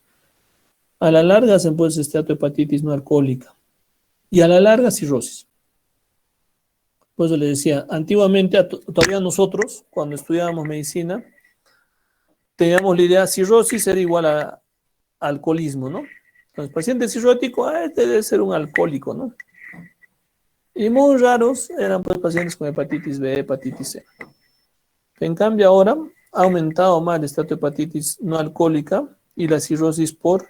a la larga se puede ser esteatohepatitis no alcohólica y a la larga cirrosis. Por eso le decía, antiguamente, todavía nosotros, cuando estudiábamos medicina, teníamos la idea cirrosis era igual a alcoholismo, ¿no? Entonces, paciente cirrótico, este debe ser un alcohólico, ¿no? Y muy raros eran pues, pacientes con hepatitis B, hepatitis C. En cambio, ahora ha aumentado más la esteatohepatitis no alcohólica y la cirrosis por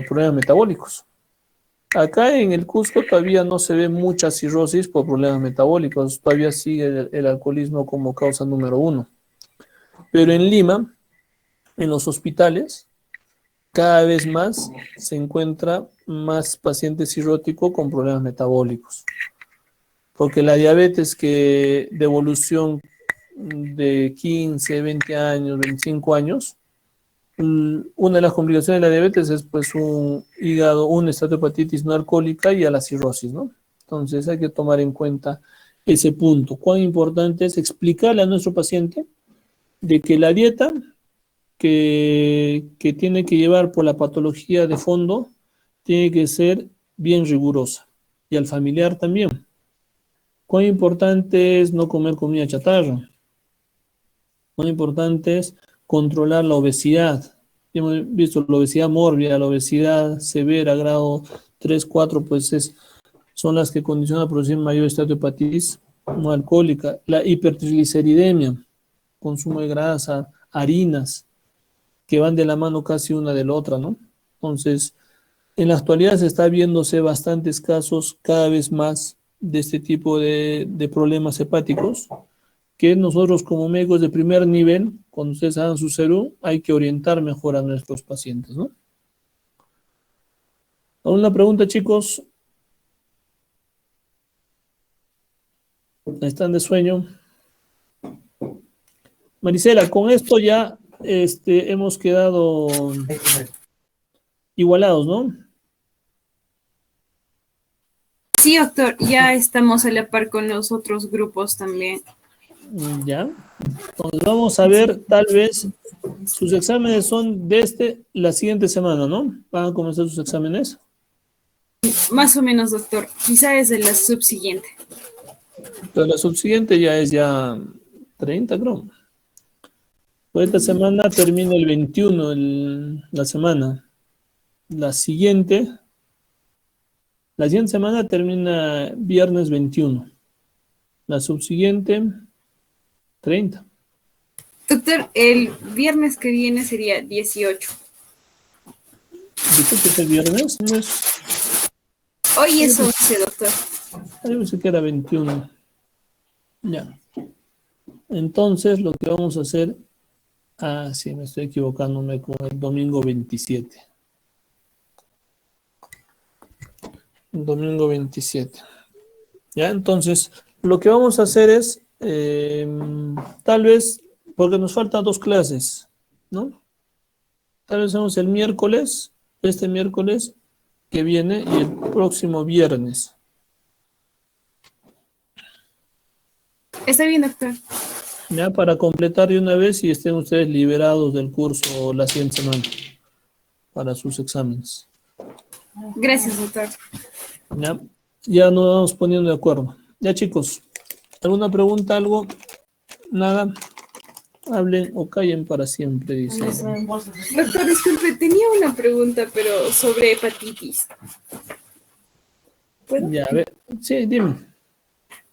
problemas metabólicos. Acá en el Cusco todavía no se ve mucha cirrosis por problemas metabólicos, todavía sigue el alcoholismo como causa número 1. Pero en Lima, en los hospitales, cada vez más se encuentra más pacientes cirróticos con problemas metabólicos. Porque la diabetes de evolución de 15, 20 años, 25 años, una de las complicaciones de la diabetes es pues un hígado, una esteatohepatitis no alcohólica y a la cirrosis, ¿no? Entonces hay que tomar en cuenta ese punto. Cuán importante es explicarle a nuestro paciente de que la dieta que tiene que llevar por la patología de fondo tiene que ser bien rigurosa y al familiar también. Cuán importante es no comer comida chatarra. Cuán importante es controlar la obesidad. Hemos visto la obesidad mórbida, la obesidad severa, grado 3, 4, pues son las que condicionan a producir mayor esteatohepatitis no alcohólica. La hipertrigliceridemia, consumo de grasa, harinas, que van de la mano casi una de la otra, ¿no? Entonces, en la actualidad se está viéndose bastantes casos cada vez más de este tipo de problemas hepáticos, que nosotros como médicos de primer nivel, cuando ustedes hagan su serum, hay que orientar mejor a nuestros pacientes, ¿no? ¿Alguna pregunta, chicos? ¿Están de sueño? Marisela, con esto ya hemos quedado igualados, ¿no? Sí, doctor, ya estamos a la par con los otros grupos también. Ya. Entonces vamos a ver, tal vez, sus exámenes son desde la siguiente semana, ¿no? ¿Van a comenzar sus exámenes? Más o menos, doctor. Quizá es de la subsiguiente. Pero la subsiguiente ya es 30, creo. Pues esta semana termina el 21, la semana. La siguiente semana termina viernes 21. La subsiguiente, 30. Doctor, el viernes que viene sería 18. ¿Dice que es el viernes? ¿No es? Hoy es 11, doctor. Yo pensé que era 21. Ya. Entonces, lo que vamos a hacer, Ah, sí, me estoy equivocándome con el domingo 27. Domingo 27. Ya, entonces, lo que vamos a hacer es, tal vez, porque nos faltan dos clases, ¿no? Tal vez hacemos el miércoles, este miércoles que viene y el próximo viernes. Está bien, doctor. Ya, para completar de una vez y estén ustedes liberados del curso la siguiente semana para sus exámenes. Gracias, doctor. Ya, ya nos vamos poniendo de acuerdo. Ya, chicos, ¿alguna pregunta, algo? Nada. Hablen o callen para siempre, dice. Doctor, disculpe, tenía una pregunta, pero sobre hepatitis. ¿Puedo? Ya, a ver. Sí, dime.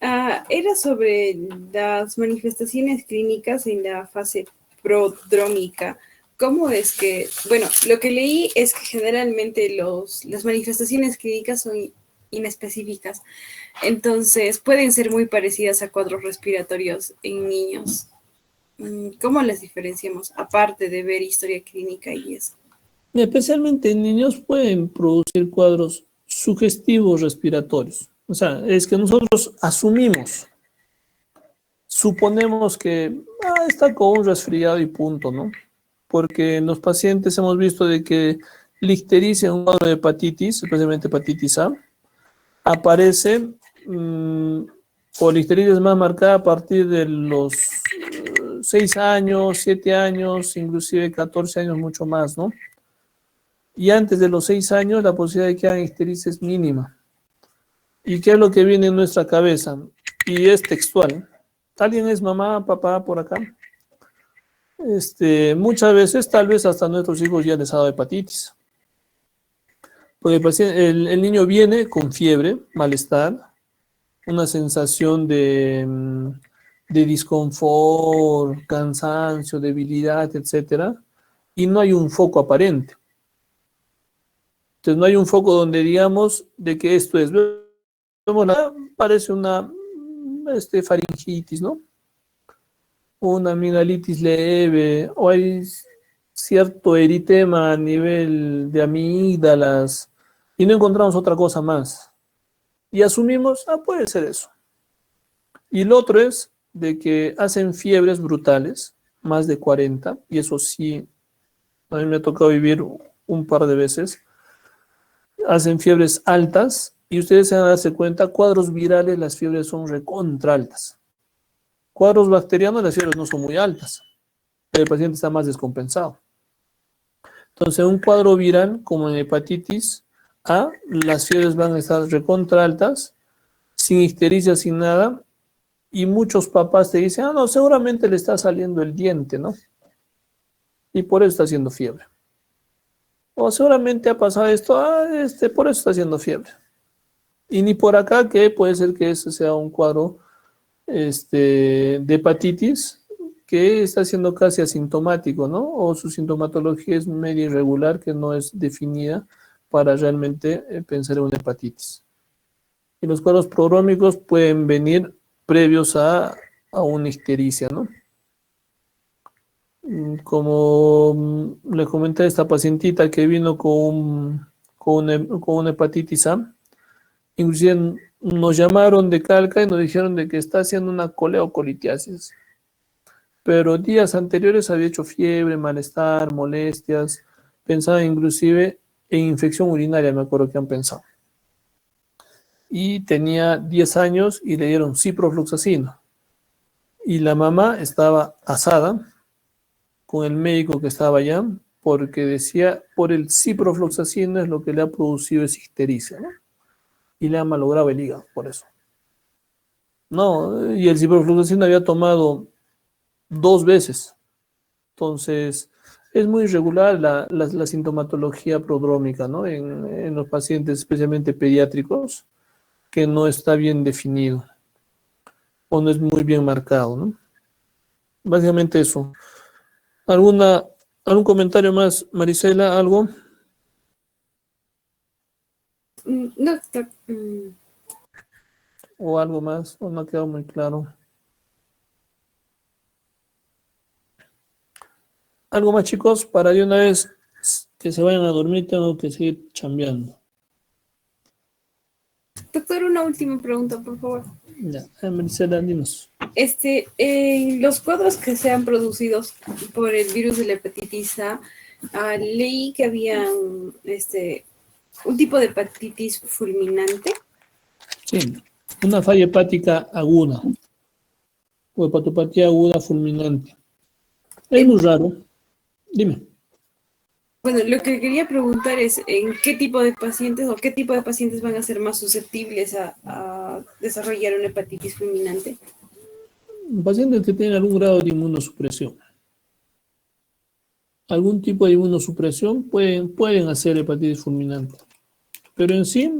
Era sobre las manifestaciones clínicas en la fase prodrómica. ¿Cómo es que, bueno, lo que leí es que generalmente las manifestaciones clínicas son inespecíficas, entonces pueden ser muy parecidas a cuadros respiratorios en niños. ¿Cómo las diferenciamos, aparte de ver historia clínica y eso? Especialmente en niños pueden producir cuadros sugestivos respiratorios. O sea, es que nosotros asumimos, suponemos que está con un resfriado y punto, ¿no? Porque en los pacientes hemos visto de que la ictericia en un cuadro de hepatitis, especialmente hepatitis A, aparece, o la ictericia más marcada a partir de los 6 años, 7 años, inclusive 14 años, mucho más, ¿no? Y antes de los 6 años la posibilidad de que hagan ictericia es mínima. ¿Y qué es lo que viene en nuestra cabeza? Y es textual. ¿Alguien es mamá, papá por acá? Muchas veces, tal vez hasta nuestros hijos ya les ha dado hepatitis. Porque el niño viene con fiebre, malestar, una sensación de disconfort, cansancio, debilidad, etcétera, y no hay un foco aparente. Entonces no hay un foco donde digamos de que esto es, parece una faringitis, ¿no? Una amigdalitis leve, o hay cierto eritema a nivel de amígdalas, y no encontramos otra cosa más. Y asumimos, puede ser eso. Y lo otro es de que hacen fiebres brutales, más de 40, y eso sí, a mí me ha tocado vivir un par de veces. Hacen fiebres altas, y ustedes se van a darse cuenta, cuadros virales, las fiebres son recontra altas. Cuadros bacterianos, las fiebres no son muy altas. El paciente está más descompensado. Entonces, un cuadro viral, como en hepatitis A, las fiebres van a estar recontra altas, sin ictericia, sin nada, y muchos papás te dicen, no, seguramente le está saliendo el diente, ¿no? Y por eso está haciendo fiebre. O seguramente ha pasado esto, por eso está haciendo fiebre. Y ni por acá que puede ser que ese sea un cuadro de hepatitis que está siendo casi asintomático, ¿no? O su sintomatología es medio irregular, que no es definida para realmente pensar en una hepatitis. Y los cuadros prodrómicos pueden venir previos a una ictericia, ¿no? Como le comenté a esta pacientita que vino con una hepatitis A, inclusive nos llamaron de Calca y nos dijeron de que está haciendo una coleocolitiasis. Pero días anteriores había hecho fiebre, malestar, molestias, pensaba inclusive en infección urinaria, me acuerdo que han pensado. Y tenía 10 años y le dieron ciprofloxacino. Y la mamá estaba asada con el médico que estaba allá, porque decía, por el ciprofloxacino es lo que le ha producido esa ictericia, ¿no? Y le ha malogrado el hígado, por eso. No, y el ciprofloxacino había tomado 2 veces. Entonces, es muy irregular la sintomatología prodrómica, ¿no? En los pacientes, especialmente pediátricos, que no está bien definido o no es muy bien marcado, ¿no? Básicamente eso. ¿Algún comentario más, Marisela? ¿Algo? No, doctor. ¿O algo más? ¿O no ha quedado muy claro? Algo más, chicos, para de una vez que se vayan a dormir, tengo que seguir chambeando. Doctor, una última pregunta, por favor. Ya, Maricela, dinos. Los cuadros que se han producido por el virus de la hepatitis A, leí que habían un tipo de hepatitis fulminante. Sí, una falla hepática aguda o hepatopatía aguda fulminante. Es muy raro. Dime. Bueno, lo que quería preguntar es en qué tipo de pacientes o qué tipo de pacientes van a ser más susceptibles a desarrollar una hepatitis fulminante. Pacientes que tienen algún grado de inmunosupresión. Algún tipo de inmunosupresión pueden hacer hepatitis fulminante. Pero en sí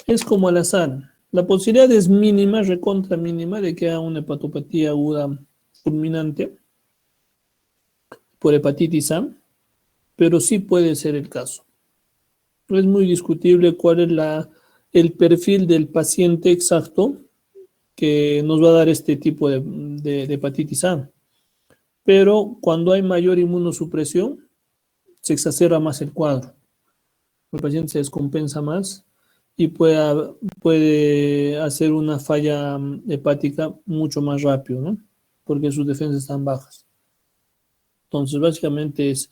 es como al azar. La posibilidad es mínima, recontra mínima, de que haya una hepatopatía aguda fulminante por hepatitis A, pero sí puede ser el caso. Es muy discutible cuál es el perfil del paciente exacto que nos va a dar este tipo de hepatitis A. Pero cuando hay mayor inmunosupresión, se exacerba más el cuadro. El paciente se descompensa más y puede hacer una falla hepática mucho más rápido, ¿no? Porque sus defensas están bajas. Entonces, básicamente es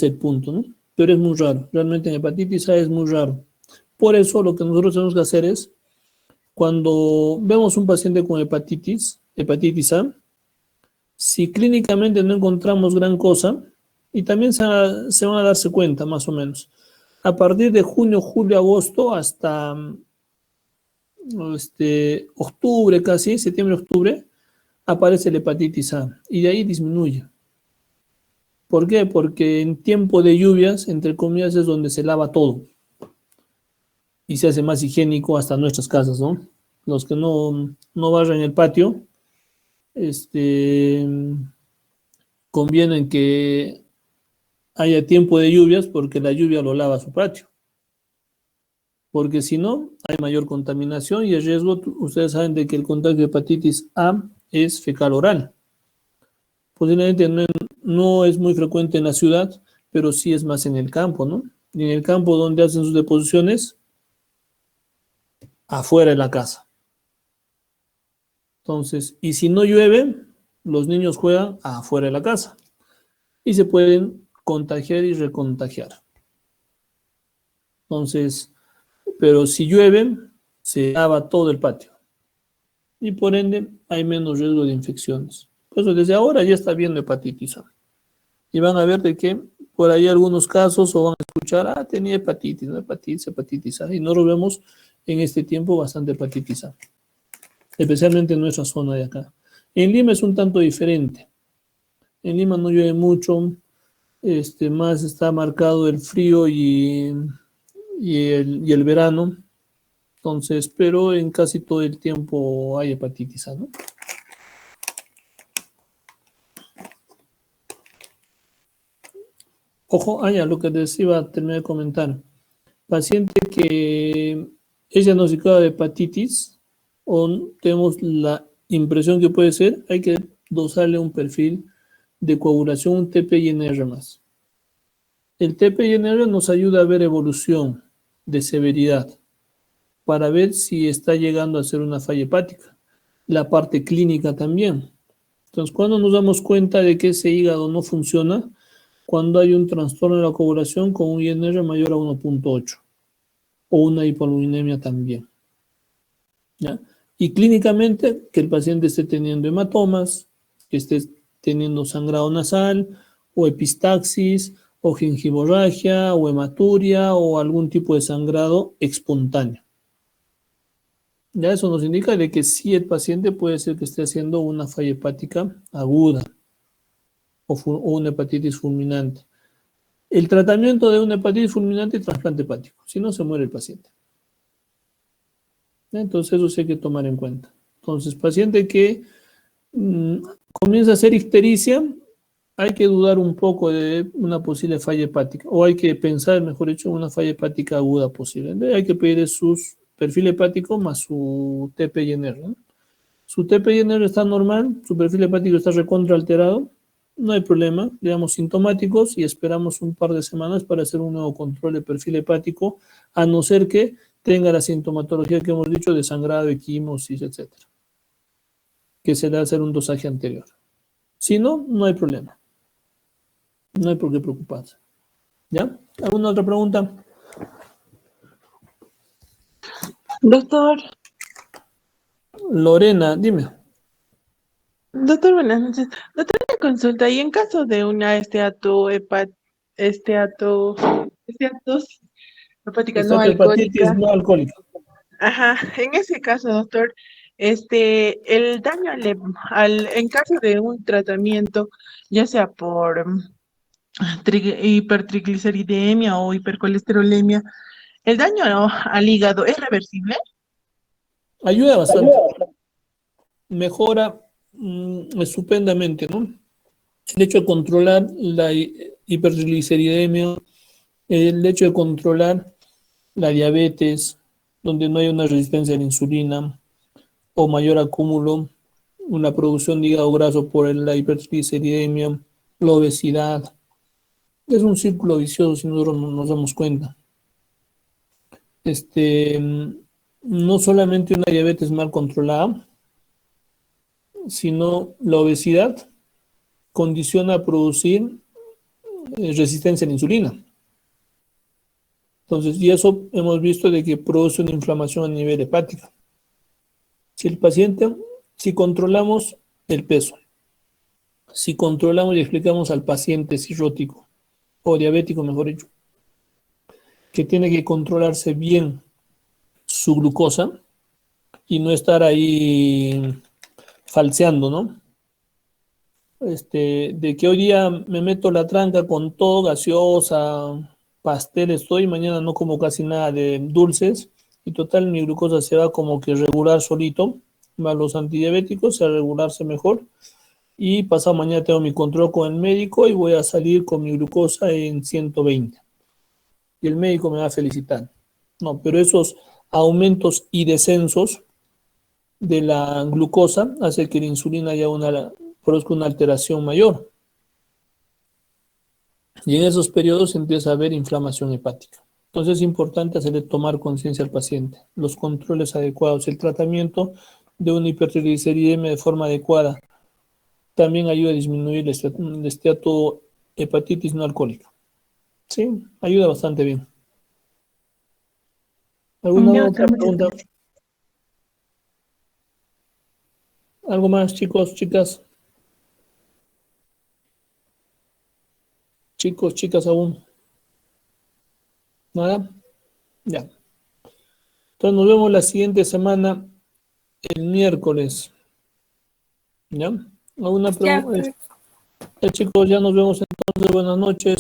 el punto, ¿no? Pero es muy raro. Realmente en hepatitis A es muy raro. Por eso lo que nosotros tenemos que hacer es, cuando vemos un paciente con hepatitis A, si clínicamente no encontramos gran cosa, y también se van a darse cuenta más o menos, a partir de junio, julio, agosto hasta octubre casi, septiembre, octubre, aparece la hepatitis A y de ahí disminuye. ¿Por qué? Porque en tiempo de lluvias, entre comillas, es donde se lava todo y se hace más higiénico hasta nuestras casas, ¿no? Los que no barren el patio, conviene que haya tiempo de lluvias porque la lluvia lo lava su patio. Porque si no, hay mayor contaminación y el riesgo, ustedes saben de que el contagio de hepatitis A es fecal oral. Posiblemente no es muy frecuente en la ciudad, pero sí es más en el campo, ¿no? Y en el campo donde hacen sus deposiciones, afuera de la casa. Entonces, y si no llueve, los niños juegan afuera de la casa y se pueden contagiar y recontagiar. Entonces, pero si llueve, se lava todo el patio y por ende hay menos riesgo de infecciones. Por eso desde ahora ya está viendo hepatitis A. Y van a ver de que por ahí algunos casos o van a escuchar, tenía hepatitis, ¿no? Hepatitis A. Y no lo vemos en este tiempo bastante hepatitis A, especialmente en nuestra zona de acá. En Lima es un tanto diferente. En Lima no llueve mucho, más está marcado el frío y el verano. Entonces, pero en casi todo el tiempo hay hepatitis A, ¿no? Ojo, ya lo que les iba a terminar de comentar. Paciente que es diagnosticado de hepatitis o tenemos la impresión que puede ser, hay que dosarle un perfil de coagulación, un TPINR más. El TPINR nos ayuda a ver evolución de severidad para ver si está llegando a ser una falla hepática. La parte clínica también. Entonces, cuando nos damos cuenta de que ese hígado no funciona, cuando hay un trastorno de la coagulación con un INR mayor a 1.8 o una hipoluminemia también. ¿Ya? Y clínicamente, que el paciente esté teniendo hematomas, que esté teniendo sangrado nasal, o epistaxis, o gingivorragia, o hematuria, o algún tipo de sangrado espontáneo. Ya eso nos indica de que sí el paciente puede ser que esté haciendo una falla hepática aguda o una hepatitis fulminante. El tratamiento de una hepatitis fulminante es trasplante hepático, si no se muere el paciente. Entonces eso sí hay que tomar en cuenta. Entonces, paciente que comienza a hacer ictericia, hay que dudar un poco de una posible falla hepática, o hay que pensar, mejor dicho, en una falla hepática aguda posible. Entonces, hay que pedir su perfil hepático más su TPINR, ¿no? Su TPINR está normal, su perfil hepático está recontra alterado, no hay problema, le damos sintomáticos y esperamos un par de semanas para hacer un nuevo control de perfil hepático, a no ser que tenga la sintomatología que hemos dicho de sangrado, equimosis, etcétera, que se le va a hacer un dosaje anterior. Si no, no hay problema. No hay por qué preocuparse. ¿Ya? ¿Alguna otra pregunta? Doctor, Lorena, dime. doctor, buenas noches. Doctor, una consulta, y en caso de una esteatosis hepática no Hepatitis alcohólica, no alcohólica. ajá, en ese caso, doctor, el daño en caso de un tratamiento, ya sea por hipertrigliceridemia o hipercolesterolemia, ¿el daño al hígado es reversible? Ayuda bastante. Mejora estupendamente, ¿no? El hecho de controlar la hipertrigliceridemia, el hecho de controlar la diabetes, donde no hay una resistencia a la insulina o mayor acúmulo, una producción de hígado graso por la hipertrigliceridemia, la obesidad. Es un círculo vicioso si nosotros no nos damos cuenta. No solamente una diabetes mal controlada, sino la obesidad condiciona a producir resistencia a la insulina. Entonces, y eso hemos visto de que produce una inflamación a nivel hepático. Si controlamos el peso, si controlamos y explicamos al paciente cirrótico o diabético, mejor dicho, que tiene que controlarse bien su glucosa y no estar ahí falseando, ¿no? De que hoy día me meto la tranca con todo, gaseosa, pasteles, estoy, y mañana no como casi nada de dulces, y total mi glucosa se va como que regular solito, más los antidiabéticos, a regularse mejor, y pasado mañana tengo mi control con el médico y voy a salir con mi glucosa en 120. Y el médico me va a felicitar. No, pero esos aumentos y descensos de la glucosa hace que la insulina haya produzca una alteración mayor. Y en esos periodos empieza a haber inflamación hepática. Entonces es importante hacerle tomar conciencia al paciente, los controles adecuados, el tratamiento de una hipertrigliceridemia de forma adecuada. También ayuda a disminuir la esteatohepatitis no alcohólica. Sí, ayuda bastante bien. ¿Alguna Ya, otra doctor, muchas pregunta? gracias. ¿Algo más, chicos, chicas? Chicos, chicas, aún. ¿Nada? Ya. Entonces nos vemos la siguiente semana, el miércoles. ¿Ya? ¿Alguna Ya, pregunta? Chicos, ya nos vemos entonces. Buenas noches.